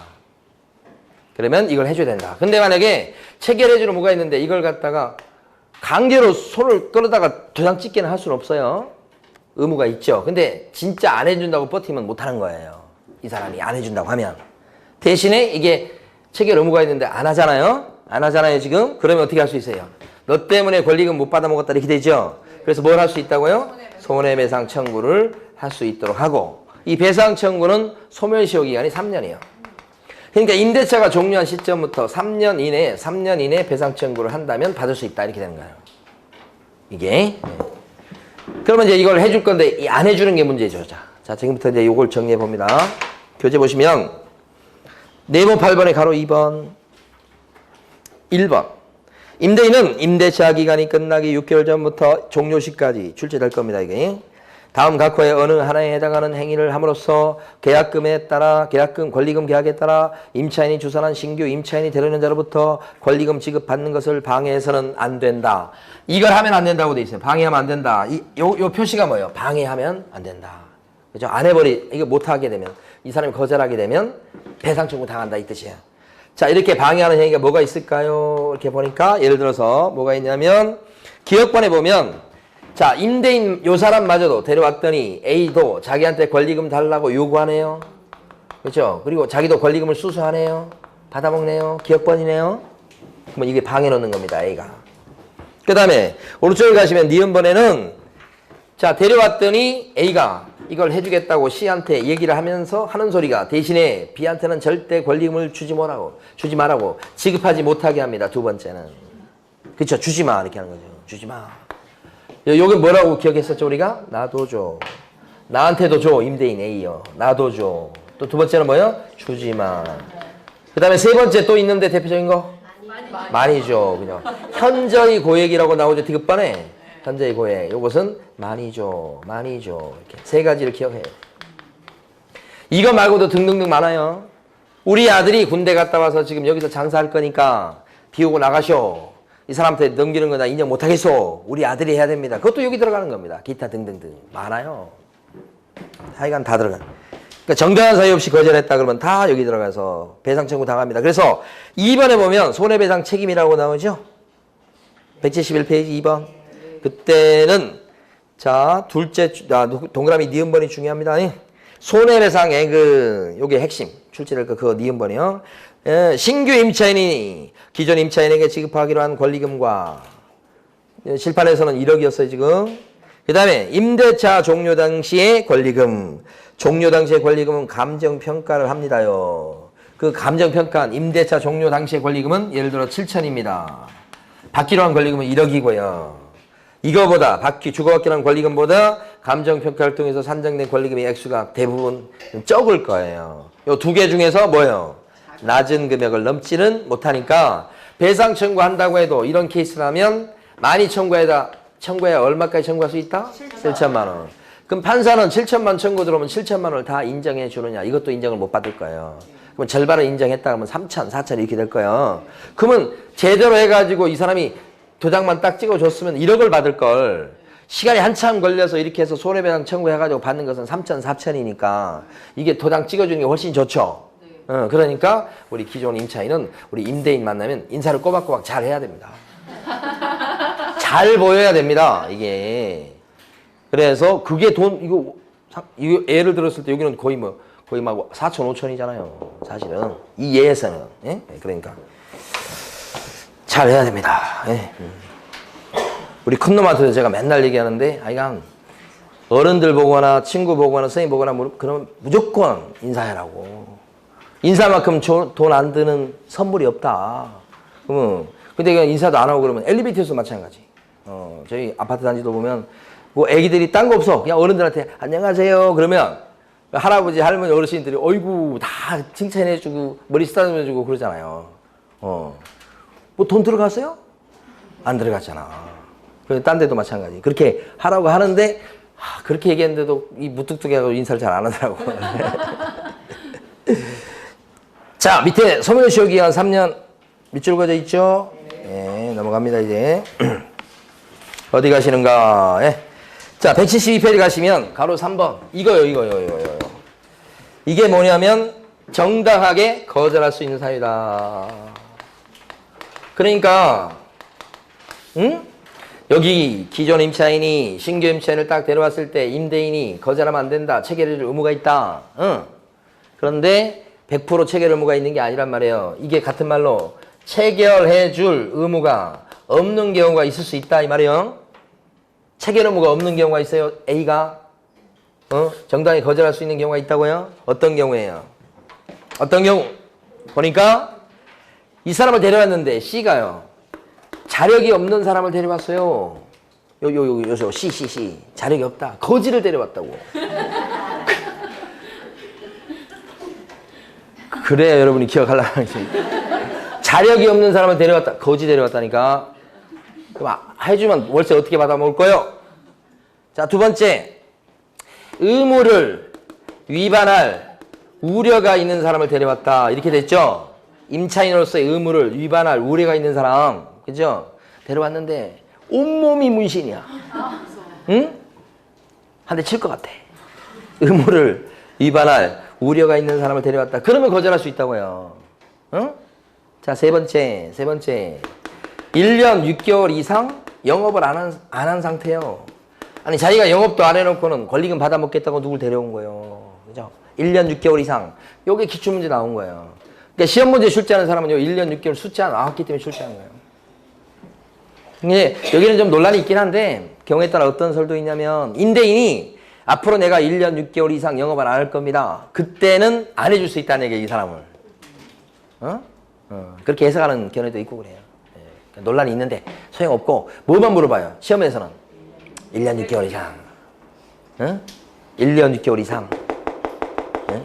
그러면 이걸 해줘야 된다. 근데 만약에 체결해주는 뭐가 있는데 이걸 갖다가 강제로 손을 끌어다가 도장 찍기는 할 수는 없어요. 의무가 있죠. 근데 진짜 안 해준다고 버티면 못하는 거예요. 이 사람이 안 해준다고 하면. 대신에 이게 체결 의무가 있는데 안 하잖아요. 안 하잖아요, 지금. 그러면 어떻게 할 수 있어요? 너 때문에 권리금 못 받아먹었다 이렇게 되죠. 그래서 뭘 할 수 있다고요? 손해배상 청구를 할 수 있도록 하고, 이 배상 청구는 소멸시효 기간이 3년이에요. 그러니까 임대차가 종료한 시점부터 3년 이내에 배상 청구를 한다면 받을 수 있다 이렇게 되는 거예요. 이게. 그러면 이제 이걸 해줄 건데 안 해주는 게 문제죠. 자, 지금부터 이제 이걸 정리해 봅니다. 교재 보시면 네모 8번에 가로 2번, 1번. 임대인은 임대차 기간이 끝나기 6개월 전부터 종료 시까지 출제될 겁니다. 이게. 다음 각호의 어느 하나에 해당하는 행위를 함으로써 계약금에 따라 계약금 권리금 계약에 따라 임차인이 주선한 신규 임차인이 되려는 자로부터 권리금 지급받는 것을 방해해서는 안 된다. 이걸 하면 안 된다고 돼 있어요. 방해하면 안 된다. 요 표시가 뭐예요? 방해하면 안 된다. 그죠? 안 해버리 이거 못 하게 되면 이 사람이 거절하게 되면 배상 청구 당한다 이 뜻이에요. 자, 이렇게 방해하는 행위가 뭐가 있을까요? 이렇게 보니까 예를 들어서 뭐가 있냐면 기억번에 보면 자, 임대인 요 사람마저도 데려왔더니 A도 자기한테 권리금 달라고 요구하네요. 그렇죠? 그리고 자기도 권리금을 수수하네요. 받아먹네요. 기억번이네요. 그럼 이게 방해 놓는 겁니다. A가. 그 다음에 오른쪽에 가시면 니은번에는 자, 데려왔더니 A가 이걸 해주겠다고 C한테 얘기를 하면서 하는 소리가 대신에 B한테는 절대 권리금을 주지 말라고 지급하지 못하게 합니다. 두 번째는. 그렇죠? 주지 마 이렇게 하는 거죠. 주지 마. 여기 뭐라고 기억했었죠 우리가? 나도 줘. 나한테도 줘. 임대인 A요. 나도 줘. 또 두 번째는 뭐요? 주지 마. 그 다음에 세 번째 또 있는데 대표적인 거? 많이 줘. 그냥 현저히 고액이라고 나오죠. 디귿번에. 현저히 고액. 요것은 많이 줘. 많이 줘. 이렇게 세 가지를 기억해요. 이거 말고도 등등등 많아요. 우리 아들이 군대 갔다 와서 지금 여기서 장사할 거니까 비우고 나가쇼. 이 사람한테 넘기는 거 나 인정 못하겠어. 우리 아들이 해야 됩니다. 그것도 여기 들어가는 겁니다. 기타 등등등. 많아요. 하여간 다 들어가. 그러니까 정당한 사유 없이 거절했다 그러면 다 여기 들어가서 배상 청구 당합니다. 그래서 2번에 보면 손해배상 책임이라고 나오죠. 171페이지 2번. 그때는 자 둘째 동그라미 니은번이 중요합니다. 손해배상액은 요게 핵심 출제될 거 그거 니은번이요. 신규 임차인이 기존 임차인에게 지급하기로 한 권리금과 실판에서는 1억이었어요 지금. 그 다음에 임대차 종료 당시의 권리금. 종료 당시의 권리금은 감정평가를 합니다요. 그 감정평가한 임대차 종료 당시의 권리금은 예를 들어 7천입니다. 받기로 한 권리금은 1억이고요. 이거보다 주고받기로 한 권리금보다 감정평가를 통해서 산정된 권리금의 액수가 대부분 적을 거예요. 요 두 개 중에서 뭐예요? 낮은 금액을 넘지는 못하니까 배상 청구한다고 해도 이런 케이스라면 많이 청구해야 얼마까지 청구할 수 있다? 7천만 원. 그럼 판사는 7천만 청구 들어오면 7천만 원을 다 인정해 주느냐? 이것도 인정을 못 받을 거예요. 그럼 절반을 인정했다 그러면 3천, 4천 이렇게 될 거예요. 그러면 제대로 해가지고 이 사람이 도장만 딱 찍어줬으면 1억을 받을 걸 시간이 한참 걸려서 이렇게 해서 손해배상 청구해가지고 받는 것은 3천, 4천이니까 이게 도장 찍어주는 게 훨씬 좋죠. 그러니까 우리 기존 임차인은 우리 임대인 만나면 인사를 꼬박꼬박 잘 해야 됩니다. 잘 보여야 됩니다. 이게. 그래서 그게 이거 예를 들었을 때 여기는 거의 막 4천, 5천이잖아요. 사실은. 이 예에서는. 예? 그러니까. 잘 해야 됩니다. 예. 우리 큰놈한테도 제가 맨날 얘기하는데, 아이가 어른들 보거나 친구 보거나 선생님 보거나 그러면 무조건 인사해라고. 인사만큼 돈 안 드는 선물이 없다. 그러면 근데 이거 인사도 안 하고 그러면 엘리베이터에서 마찬가지. 저희 아파트 단지도 보면 뭐 애기들이 딴 거 없어. 그냥 어른들한테 안녕하세요. 그러면 할아버지, 할머니, 어르신들이 어이구 다 칭찬해주고 머리 쓰다듬어주고 그러잖아요. 뭐 돈 들어갔어요? 안 들어갔잖아. 딴 데도 마찬가지. 그렇게 하라고 하는데 그렇게 얘기했는데도 이 무뚝뚝해가지고 인사를 잘 안 하더라고. 자, 밑에 소멸시효 기간 3년 밑줄 그어져 있죠? 네, 넘어갑니다, 이제. 어디 가시는가? 예. 자, 172페이지 가시면 가로 3번. 이거요. 이게 뭐냐면 정당하게 거절할 수 있는 사유다. 그러니까, 여기 기존 임차인이 신규 임차인을 딱 데려왔을 때 임대인이 거절하면 안 된다. 체결해줄 의무가 있다. 그런데 100% 체결 의무가 있는 게 아니란 말이에요. 이게 같은 말로 체결해줄 의무가 없는 경우가 있을 수 있다 이 말이에요. 체결 의무가 없는 경우가 있어요. A가 정당히 거절할 수 있는 경우가 있다고요. 어떤 경우예요? 어떤 경우? 보니까 이 사람을 데려왔는데 C가요. 자력이 없는 사람을 데려왔어요. 요소 C. 자력이 없다. 거지를 데려왔다고. 그래야 여러분이 기억하려는 거지. 자력이 없는 사람을 데려왔다. 거지 데려왔다니까. 그럼 해주면 월세 어떻게 받아 먹을 거요? 자, 두 번째. 의무를 위반할 우려가 있는 사람을 데려왔다. 이렇게 됐죠? 임차인으로서의 의무를 위반할 우려가 있는 사람. 그죠? 데려왔는데 온몸이 문신이야. 응? 한 대 칠 것 같아. 의무를 위반할 우려가 있는 사람을 데려왔다. 그러면 거절할 수 있다고요. 응? 자, 세 번째. 1년 6개월 이상 영업을 안 한 상태요. 아니, 자기가 영업도 안 해놓고는 권리금 받아먹겠다고 누굴 데려온 거예요. 그죠? 1년 6개월 이상. 요게 기출문제 나온 거예요. 그러니까 시험 문제 출제하는 사람은 요 1년 6개월 숫자 나왔기 때문에 출제한 거예요. 근데 여기는 좀 논란이 있긴 한데 경우에 따라 어떤 설도 있냐면 임대인이 앞으로 내가 1년 6개월 이상 영업을 안 할 겁니다. 그때는 안 해줄 수 있다는 얘기예요, 이 사람을. 그렇게 해석하는 견해도 있고 그래요. 예. 논란이 있는데 소용없고 뭐만 물어봐요. 시험에서는 1년 6개월 이상. 1년 6개월 이상.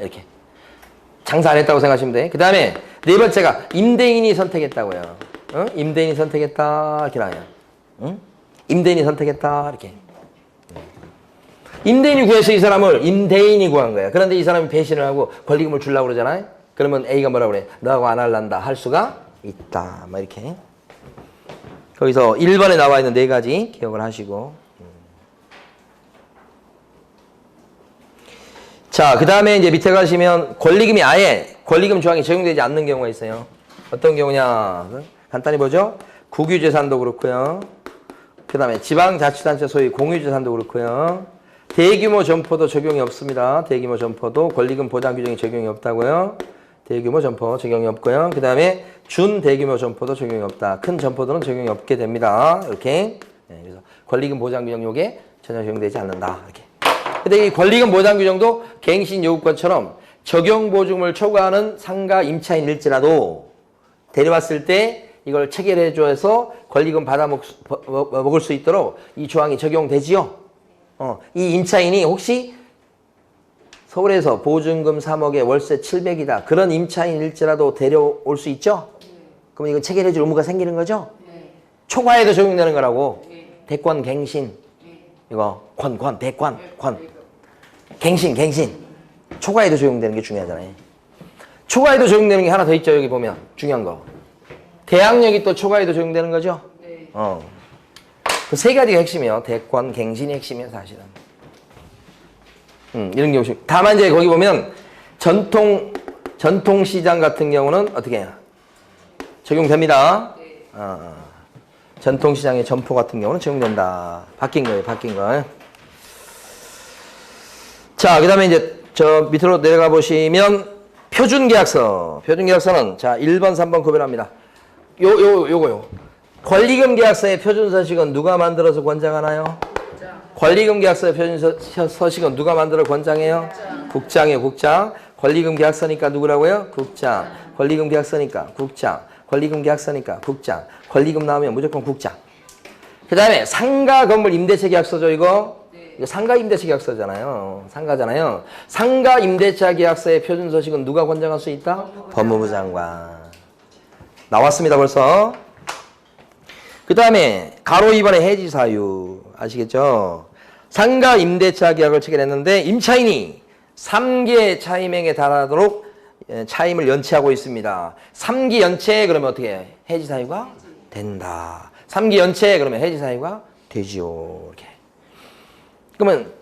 이렇게. 장사 안 했다고 생각하시면 돼. 그 다음에 네 번째가 임대인이 선택했다고요. 임대인이 선택했다. 이렇게 나와요. 임대인이 선택했다. 이렇게. 임대인이 구해서 이 사람을 임대인이 구한 거야. 그런데 이 사람이 배신을 하고 권리금을 주려고 그러잖아요. 그러면 A가 뭐라고 그래? 너하고 안 할란다. 할 수가 있다. 막 이렇게. 거기서 1번에 나와 있는 네 가지 기억을 하시고. 자, 그 다음에 이제 밑에 가시면 권리금이 아예 권리금 조항이 적용되지 않는 경우가 있어요. 어떤 경우냐? 간단히 보죠. 국유재산도 그렇고요. 그 다음에 지방자치단체 소위 공유재산도 그렇고요. 대규모 점포도 적용이 없습니다. 대규모 점포도 권리금 보장 규정이 적용이 없다고요. 대규모 점포 적용이 없고요. 그 다음에 준대규모 점포도 적용이 없다. 큰 점포들은 적용이 없게 됩니다. 이렇게. 네, 그래서 권리금 보장 규정 요게 전혀 적용되지 않는다. 이렇게. 근데 이 권리금 보장 규정도 갱신 요구권처럼 적용 보증을 초과하는 상가 임차인일지라도 데려왔을 때 이걸 체결해 줘서 권리금 받아 먹을 수 있도록 이 조항이 적용되지요. 이 임차인이 혹시 서울에서 보증금 3억에 월세 700이다. 그런 임차인일지라도 데려올 수 있죠? 그럼 이거 체결해 줄 의무가 생기는 거죠? 초과에도 적용되는 거라고. 대권 갱신. 이거 대권. 갱신. 초과에도 적용되는 게 중요하잖아요. 초과에도 적용되는 게 하나 더 있죠. 여기 보면 중요한 거. 대항력이 또 초과에도 적용되는 거죠? 그 세 가지가 핵심이에요. 대권, 갱신이 핵심이에요, 사실은. 이런 경우. 다만 이제 거기 보면 전통시장 같은 경우는 어떻게 해요? 적용됩니다. 전통시장의 점포 같은 경우는 적용된다. 바뀐 거예요, 바뀐 거. 자, 그 다음에 이제 저 밑으로 내려가 보시면 표준계약서. 표준계약서는 자, 1번, 3번 구별합니다. 요거요. 권리금 계약서의 표준서식은 누가 만들어서 권장하나요? 권리금 계약서의 표준서식은 누가 만들어 권장해요? 국장이에요, 국장. 권리금 계약서니까 누구라고요? 국장. 권리금 계약서니까 국장. 권리금 계약서니까 국장. 권리금 나오면 무조건 국장. 그 다음에 상가 건물 임대차 계약서죠, 이거? 이거 상가 임대차 계약서잖아요. 상가잖아요. 상가 임대차 계약서의 표준 서식은 누가 권장할 수 있다? 법무부 장관. 나왔습니다, 벌써. 그 다음에 가로 2번의 해지 사유. 아시겠죠? 상가 임대차 계약을 체결했는데 임차인이 3개 차임행에 달하도록 차임을 연체하고 있습니다. 3기 연체 그러면 어떻게 해? 해지 사유가 된다. 3기 연체 그러면 해지 사유가 되지요. 이렇게. 그러면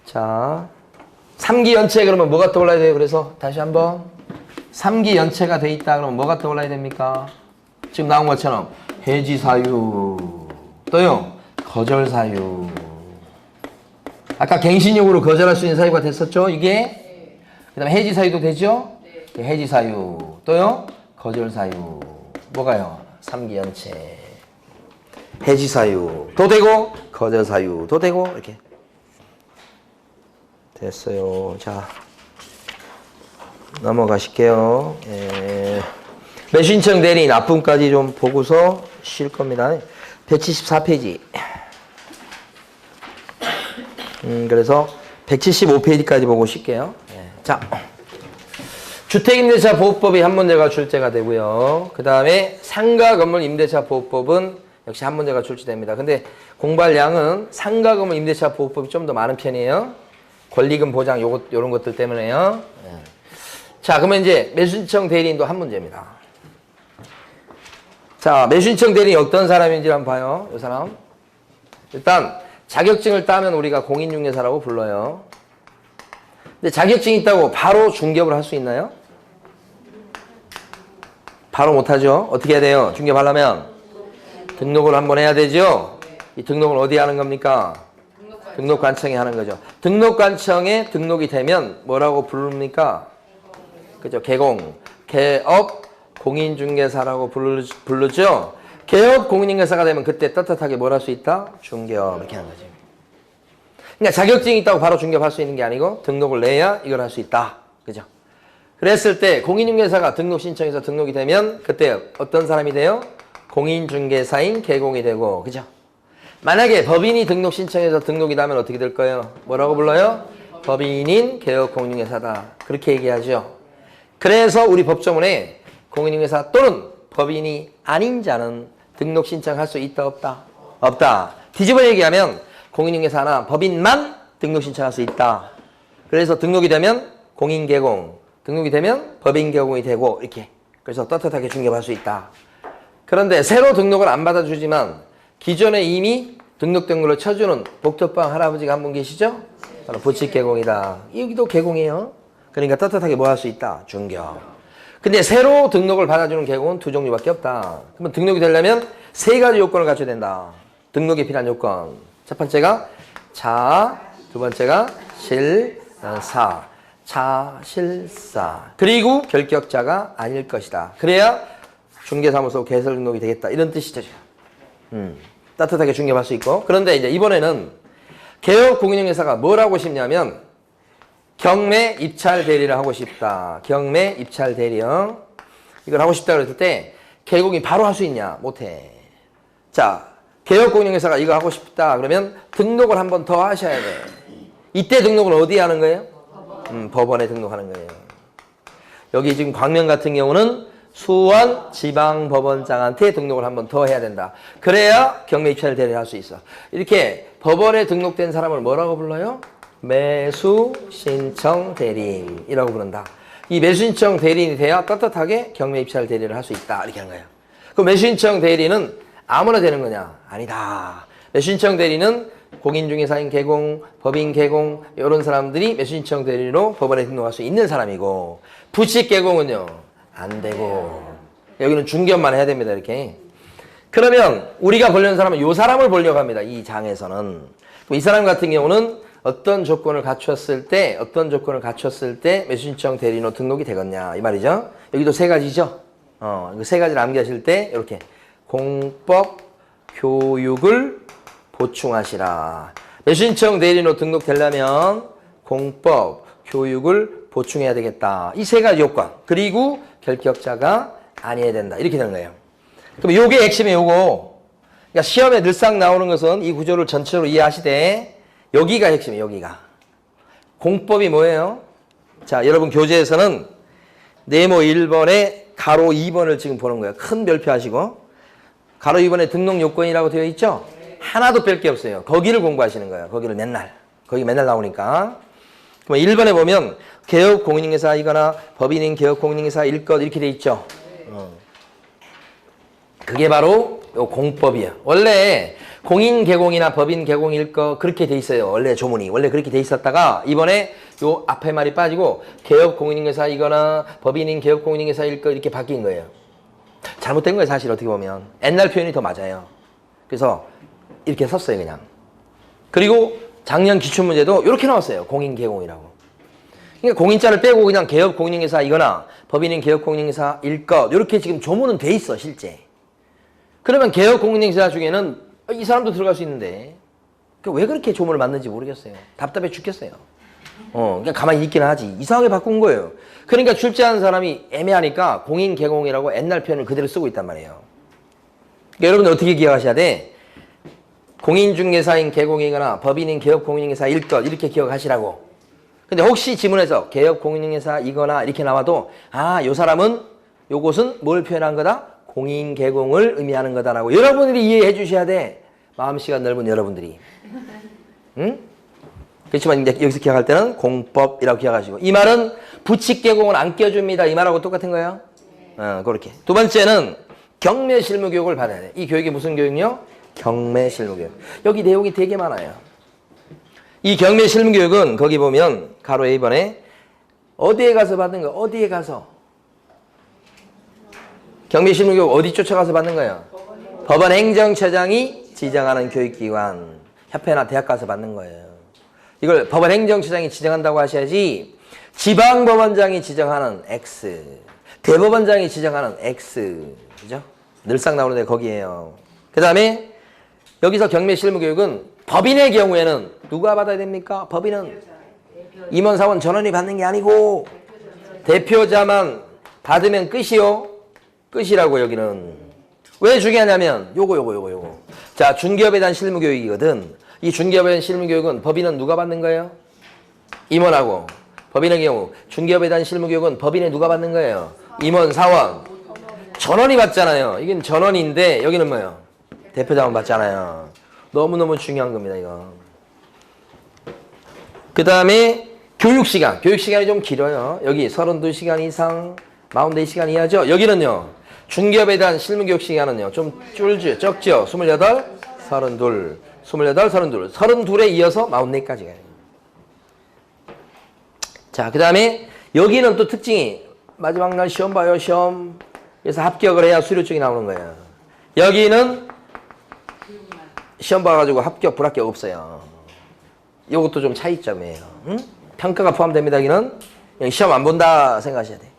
자 3기 연체 그러면 뭐가 떠올라야 돼요? 그래서 다시 한번 3기 연체가 돼 있다 그러면 뭐가 떠올라야 됩니까? 지금 나온 것처럼 해지 사유 또요 거절 사유. 아까 갱신용으로 거절할 수 있는 사유가 됐었죠? 이게 그 다음에 해지 사유도 되죠? 해지 사유 또요 거절 사유. 뭐가요? 3기 연체 해지 사유도 되고 거절 사유도 되고 이렇게 됐어요. 자 넘어가실게요. 매수신청 대리 납품까지 좀 보고서 쉴 겁니다. 174페이지. 그래서 175페이지까지 보고 쉴게요. 자, 주택임대차 보호법이 한 문제가 출제가 되고요. 그 다음에 상가 건물 임대차 보호법은 역시 한 문제가 출제됩니다. 근데 공부할 양은 상가 건물 임대차 보호법이 좀 더 많은 편이에요. 권리금 보장 요런 것들 때문에요. 자, 그러면 이제 매수신청 대리인도 한 문제입니다. 자, 매수신청 대리인이 어떤 사람인지 한번 봐요. 이 사람. 일단 자격증을 따면 우리가 공인중개사라고 불러요. 근데 자격증이 있다고 바로 중개업을 할 수 있나요? 바로 못하죠. 어떻게 해야 돼요? 중개업하려면 등록을 한번 해야 되죠. 이 등록을 어디 하는 겁니까? 등록관청에 하는 거죠. 등록관청에 등록이 되면 뭐라고 부릅니까? 그죠? 개공, 개업, 공인중개사라고 부르죠. 개업 공인중개사가 되면 그때 떳떳하게 뭘 할 수 있다? 중개업 이렇게 하는 거지. 그러니까 자격증이 있다고 바로 중개업할 수 있는 게 아니고 등록을 내야 이걸 할 수 있다. 그죠? 그랬을 때 공인중개사가 등록 신청해서 등록이 되면 그때 어떤 사람이 돼요? 공인중개사인 개공이 되고, 그죠? 만약에 법인이 등록 신청해서 등록이 나면 어떻게 될 거예요? 뭐라고 불러요? 법인인 개업 공인중개사다. 그렇게 얘기하죠. 그래서 우리 법조문에 공인중개사 또는 법인이 아닌 자는 등록 신청할 수 있다 없다? 없다. 뒤집어 얘기하면 공인중개사나 법인만 등록 신청할 수 있다. 그래서 등록이 되면 공인개공, 등록이 되면 법인개공이 되고 이렇게. 그래서 떳떳하게 중개할 수 있다. 그런데 새로 등록을 안 받아주지만 기존에 이미 등록된 걸로 쳐주는 복덕방 할아버지가 한 분 계시죠? 바로 부칙개공이다. 여기도 개공이에요. 그러니까 떳떳하게 뭐 할 수 있다? 중개업. 근데 새로 등록을 받아주는 개공은 두 종류밖에 없다. 그러면 등록이 되려면 세 가지 요건을 갖춰야 된다. 등록에 필요한 요건. 첫 번째가 자, 두 번째가 실사. 자, 실사. 그리고 결격자가 아닐 것이다. 그래야 중개사무소 개설 등록이 되겠다. 이런 뜻이죠. 따뜻하게 중개할 수 있고. 그런데 이제 이번에는 개업 공인중개사가 뭘 하고 싶냐면 경매 입찰 대리를 하고 싶다. 경매 입찰 대리요. 이걸 하고 싶다 그랬을 때 개공이 바로 할 수 있냐? 못해. 자, 개업 공인중개사가 이거 하고 싶다 그러면 등록을 한 번 더 하셔야 돼. 이때 등록을 어디에 하는 거예요? 법원에 등록하는 거예요. 여기 지금 광명 같은 경우는 수원 지방법원장한테 등록을 한 번 더 해야 된다. 그래야 경매 입찰 대리를 할 수 있어. 이렇게 법원에 등록된 사람을 뭐라고 불러요? 매수신청 대리인이라고 부른다. 이 매수신청 대리인이 돼야 떳떳하게 경매 입찰 대리를 할 수 있다. 이렇게 하는 거예요. 그 매수신청 대리는 아무나 되는 거냐? 아니다. 매수신청 대리는 공인중개사인 개공, 법인 개공 이런 사람들이 매수신청 대리로 법원에 등록할 수 있는 사람이고 부칙 개공은요 안 되고 여기는 중개업만 해야 됩니다. 이렇게. 그러면 우리가 보려는 사람은 이 사람을 보려고 합니다. 이 장에서는. 이 사람 같은 경우는 어떤 조건을 갖췄을 때 매수신청 대리인으로 등록이 되겠냐 이 말이죠. 여기도 세 가지죠. 이거 세 가지를 암기하실 때 이렇게 공법 교육을 보충하시라. 매수신청 대리인으로 등록되려면 공법 교육을 보충해야 되겠다. 이 세 가지 요건. 그리고 결격자가 아니어야 된다. 이렇게 되는 거예요. 그럼 요게 핵심이에요, 요거. 그러니까 시험에 늘상 나오는 것은 이 구조를 전체적으로 이해하시되 여기가 핵심이에요, 여기가. 공법이 뭐예요? 자, 여러분 교재에서는 네모 1번에 가로 2번을 지금 보는 거예요. 큰 별표 하시고. 가로 2번에 등록 요건이라고 되어 있죠? 하나도 뺄 게 없어요. 거기를 공부하시는 거예요. 거기를 맨날. 거기 맨날 나오니까. 그럼 1번에 보면 개업 공인인계사이거나 법인인 개업 공인인계사일 것 이렇게 돼 있죠? 그게 바로 요 공법이에요. 원래 공인 개공이나 법인 개공일 거 그렇게 돼 있어요. 원래 조문이. 원래 그렇게 돼 있었다가 이번에 요 앞에 말이 빠지고 개업 공인인계사이거나 법인인 개업 공인인계사일 거 이렇게 바뀐 거예요. 잘못된 거예요, 사실 어떻게 보면. 옛날 표현이 더 맞아요. 그래서 이렇게 썼어요, 그냥. 그리고 작년 기출문제도 이렇게 나왔어요. 공인 개공이라고. 그러니까 공인자를 빼고 그냥 개업 공인인계사이거나 법인인 개업 공인인계사일 것 이렇게 지금 조문은 돼 있어, 실제. 그러면 개업 공인인계사 중에는 이 사람도 들어갈 수 있는데 왜 그렇게 조문을 만든지 모르겠어요. 답답해 죽겠어요. 그냥 가만히 있기는 하지. 이상하게 바꾼 거예요. 그러니까 출제하는 사람이 애매하니까 공인 개공이라고 옛날 표현을 그대로 쓰고 있단 말이에요. 그러니까 여러분들 어떻게 기억하셔야 돼? 공인중개사인 개공이거나 법인인 개업 공인인계사일 것 이렇게 기억하시라고. 근데 혹시 지문에서 개업 공인인계사이거나 이렇게 나와도 요 사람은 요것은 뭘 표현한 거다? 공인 개공을 의미하는 거다라고 여러분들이 이해해 주셔야 돼. 마음씨가 넓은 여러분들이. 응? 그렇지만 이제 여기서 기억할 때는 공법이라고 기억하시고 이 말은 부칙 개공은 안 껴줍니다. 이 말하고 똑같은 거예요. 그렇게. 두 번째는 경매 실무 교육을 받아야 돼. 이 교육이 무슨 교육이요? 경매 실무 교육. 여기 내용이 되게 많아요. 이 경매 실무 교육은 거기 보면 가로 A번에 어디에 가서 받는 거야? 어디에 가서? 경매 실무 교육 어디 쫓아가서 받는 거예요? 법원 행정처장이 지정하는 교육기관, 협회나 대학 가서 받는 거예요. 이걸 법원 행정처장이 지정한다고 하셔야지 지방법원장이 지정하는 X, 대법원장이 지정하는 X, 그죠? 늘상 나오는데 거기에요. 그 다음에 여기서 경매 실무 교육은 법인의 경우에는 누가 받아야 됩니까? 법인은 임원, 사원, 전원이 받는 게 아니고 대표자만 받으면 끝이요. 끝이라고 여기는. 왜 중요하냐면 요거. 자, 중개업에 대한 실무 교육이거든. 이 중개업에 대한 실무 교육은 법인은 누가 받는 거예요? 임원하고. 법인의 경우 중개업에 대한 실무 교육은 법인에 누가 받는 거예요? 임원, 사원. 전원이 받잖아요. 이건 전원인데 여기는 뭐예요? 대표자만 받잖아요. 너무너무 중요한 겁니다, 이거. 그 다음에 교육시간. 교육시간이 좀 길어요. 여기 32시간 이상, 44시간 이하죠. 여기는요. 중개업에 대한 실무교육 시간은요. 좀 적죠. 28, 32, 32에 이어서 44까지 가요. 자, 그 다음에 여기는 또 특징이 마지막 날 시험 봐요, 시험. 그래서 합격을 해야 수료증이 나오는 거예요. 여기는 시험 봐가지고 합격, 불합격 없어요. 이것도 좀 차이점이에요. 응? 평가가 포함됩니다. 여기는 그냥 시험 안 본다 생각하셔야 돼.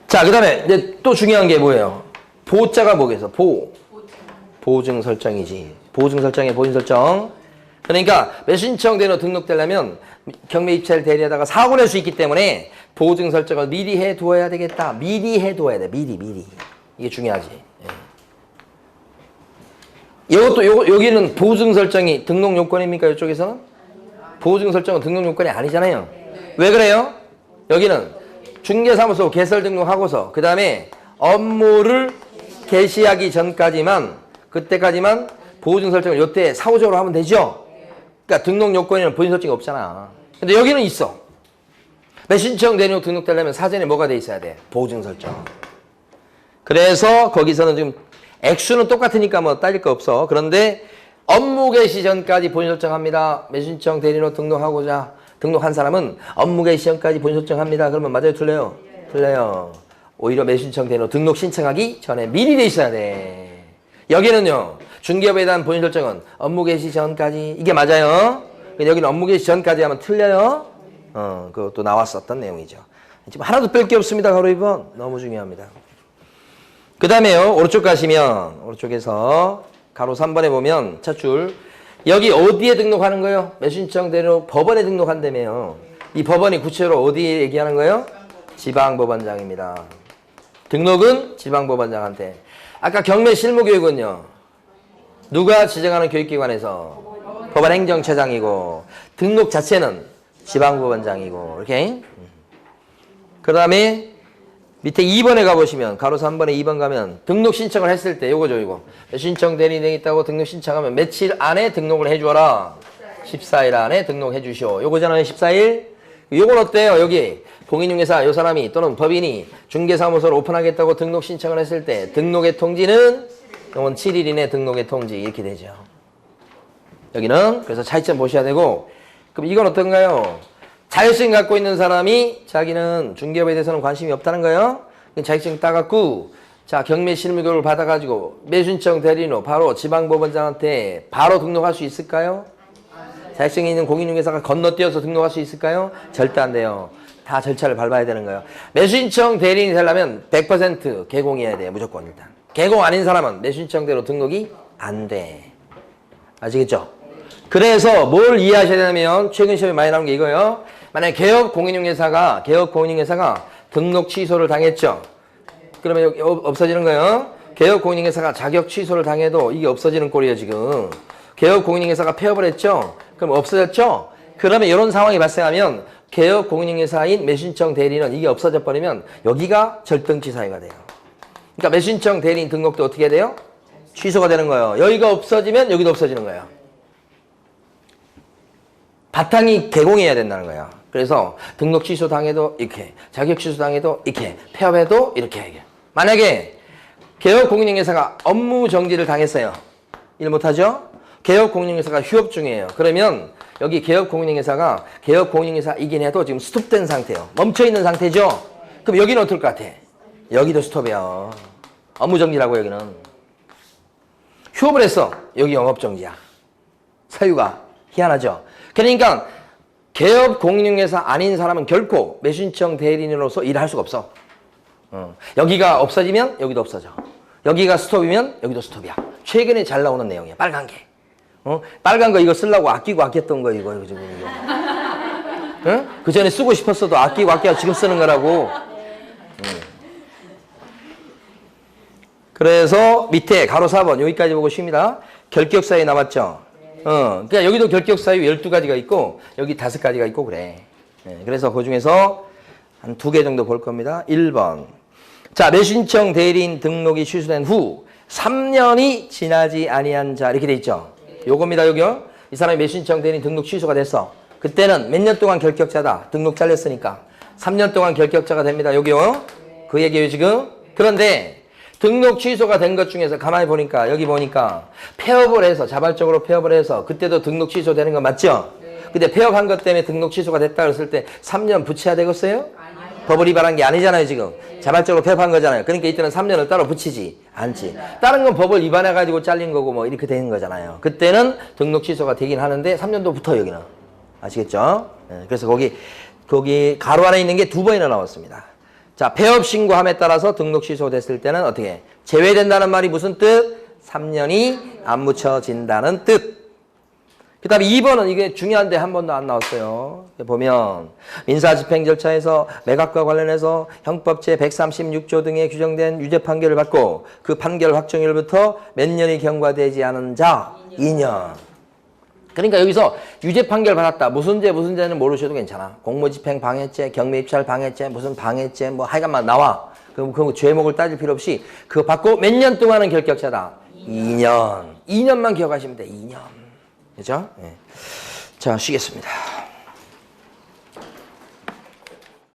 자, 그 다음에 이제 또 중요한 게 뭐예요? 보자가 뭐겠어? 보증 설정이지. 보증 설정에 보증 설정. 그러니까 매수신청 대로 등록되려면 경매 입찰 대리하다가 사고 낼 수 있기 때문에 보증 설정을 미리 해두어야 되겠다. 미리 해두어야 돼. 미리. 이게 중요하지. 이것도 여기는 보증 설정이 등록 요건입니까? 이쪽에서는? 보증 설정은 등록 요건이 아니잖아요. 왜 그래요? 여기는 중개사무소 개설 등록하고서 그 다음에 업무를 개시하기 전까지만 그때까지만 보증 설정을 이때 사후적으로 하면 되죠. 그러니까 등록 요건에는 보증 설정이 없잖아. 근데 여기는 있어. 매수신청 대리로 등록되려면 사전에 뭐가 돼 있어야 돼? 보증 설정. 그래서 거기서는 지금 액수는 똑같으니까 뭐 따질 거 없어. 그런데 업무 개시 전까지 보증 설정합니다. 매수신청 대리로 등록한 사람은 업무 개시 전까지 보증 설정합니다. 그러면 맞아요? 틀려요? 틀려요. 오히려 매수신청 대리로 등록 신청하기 전에 미리 돼 있어야 돼. 여기는요. 중개업에 대한 보증 설정은 업무 개시 전까지. 이게 맞아요. 근데 여기는 업무 개시 전까지 하면 틀려요. 그것도 나왔었던 내용이죠. 지금 하나도 뺄 게 없습니다. 가로 2번. 너무 중요합니다. 그 다음에요. 오른쪽 가시면 오른쪽에서 가로 3번에 보면 첫 줄 여기 어디에 등록하는 거예요? 매수신청 대리인으로 법원에 등록한다며요. 이 법원이 구체적으로 어디에 얘기하는 거예요? 지방법원장입니다. 등록은 지방법원장한테. 아까 경매 실무교육은요. 누가 지정하는 교육기관에서? 법원행정처장이고 등록 자체는 지방법원장이고 이렇게. 그 다음에 밑에 2번에 가보시면 가로 3번에 2번 가면 등록 신청을 했을 때 요거죠 이거. 신청 대리인이 있다고 등록 신청하면 며칠 안에 등록을 해주어라. 14일 안에 등록해 주시오. 요거잖아요 14일. 요건 어때요? 여기 공인중개사 요 사람이 또는 법인이 중개사무소를 오픈하겠다고 등록 신청을 했을 때 등록의 통지는 요건 7일 이내 등록의 통지 이렇게 되죠. 여기는 그래서 차이점 보셔야 되고 그럼 이건 어떤가요? 자격증 갖고 있는 사람이 자기는 중개업에 대해서는 관심이 없다는 거예요. 자격증 따갖고 자 경매 실무교육을 받아가지고 매수신청 대리인으로 바로 지방법원장한테 바로 등록할 수 있을까요? 자격증이 있는 공인중개사가 건너뛰어서 등록할 수 있을까요? 절대 안 돼요. 다 절차를 밟아야 되는 거예요. 매수신청 대리인이 되려면 100% 개공해야 돼요. 무조건 일단. 개공 아닌 사람은 매수신청대로 등록이 안 돼. 아시겠죠? 그래서 뭘 이해하셔야 되냐면 최근 시험에 많이 나오는 게 이거예요. 만약에 개업 공인중개사가 등록 취소를 당했죠. 그러면 여기 없어지는 거예요. 개업 공인중개사가 자격 취소를 당해도 이게 없어지는 꼴이에요 지금. 개업 공인중개사가 폐업을 했죠. 그럼 없어졌죠. 그러면 이런 상황이 발생하면 개업 공인중개사인 매수신청 대리인은 이게 없어져 버리면 여기가 절등치 사유가 돼요. 그러니까 매수신청 대리인 등록도 어떻게 해야 돼요? 취소가 되는 거예요. 여기가 없어지면 여기도 없어지는 거예요. 바탕이 개공해야 된다는 거예요. 그래서 등록 취소 당해도 이렇게, 자격 취소 당해도 이렇게, 폐업해도 이렇게. 만약에 개업 공인중개사가 업무 정지를 당했어요. 일 못하죠? 개업 공인중개사가 휴업 중이에요. 그러면 여기 개업 공인중개사가 개업 공인중개사이긴 해도 지금 스톱된 상태예요. 멈춰있는 상태죠? 그럼 여기는 어떨 것 같아? 여기도 스톱이야. 업무 정지라고 여기는. 휴업을 했어. 여기 영업 정지야. 사유가 희한하죠? 그러니까 개업 공인중개사 아닌 사람은 결코 매수신청 대리인으로서 일을 할 수가 없어. 여기가 없어지면 여기도 없어져. 여기가 스톱이면 여기도 스톱이야. 최근에 잘 나오는 내용이야. 빨간 게. 빨간 거 이거 쓰려고 아끼고 아꼈던 거 이거 지금 이거. 응? 그 전에 쓰고 싶었어도 아끼고 아껴 지금 쓰는 거라고. 그래서 밑에 가로 4번 여기까지 보고 쉽니다. 결격사유 나왔죠. 그러니까 여기도 결격사유 12가지가 있고 여기 5가지가 있고 그래. 그래서 그 중에서 한 2개 정도 볼 겁니다. 1번. 자, 매수신청 대리인 등록이 취소된 후 3년이 지나지 아니한 자 이렇게 돼 있죠. 요겁니다. 여기요. 이 사람이 매수신청 대리인 등록 취소가 됐어. 그때는 몇 년 동안 결격자다. 등록 잘렸으니까. 3년 동안 결격자가 됩니다. 여기요. 그 얘기예요 지금. 그런데 등록 취소가 된 것 중에서 가만히 보니까 여기 보니까 폐업을 해서 자발적으로 폐업을 해서 그때도 등록 취소되는 거 맞죠? 근데 폐업한 것 때문에 등록 취소가 됐다 그랬을 때 3년 붙여야 되겠어요? 법을 위반한 게 아니잖아요 지금. 자발적으로 폐업한 거잖아요. 그러니까 이때는 3년을 따로 붙이지 않지. 다른 건 법을 위반해가지고 잘린 거고 뭐 이렇게 되는 거잖아요. 그때는 등록 취소가 되긴 하는데 3년도 붙어 여기는. 아시겠죠? 그래서 거기 가로 안에 있는 게 2번이나 나왔습니다. 자, 폐업 신고함에 따라서 등록 취소됐을 때는 어떻게? 제외된다는 말이 무슨 뜻? 3년이 안 묻혀진다는 뜻. 그 다음에 2번은 이게 중요한데 한 번도 안 나왔어요. 보면 민사집행 절차에서 매각과 관련해서 형법 제136조 등에 규정된 유죄 판결을 받고 그 판결 확정일부터 몇 년이 경과되지 않은 자 2년. 그러니까 여기서 유죄 판결 받았다. 무슨 죄는 모르셔도 괜찮아. 공무집행 방해죄, 경매입찰 방해죄, 무슨 방해죄 뭐 하여간만 나와. 그럼 그 죄목을 따질 필요 없이 그거 받고 몇 년 동안은 결격자다. 2년. 2년만 기억하시면 돼. 2년. 그죠? 네. 자, 쉬겠습니다.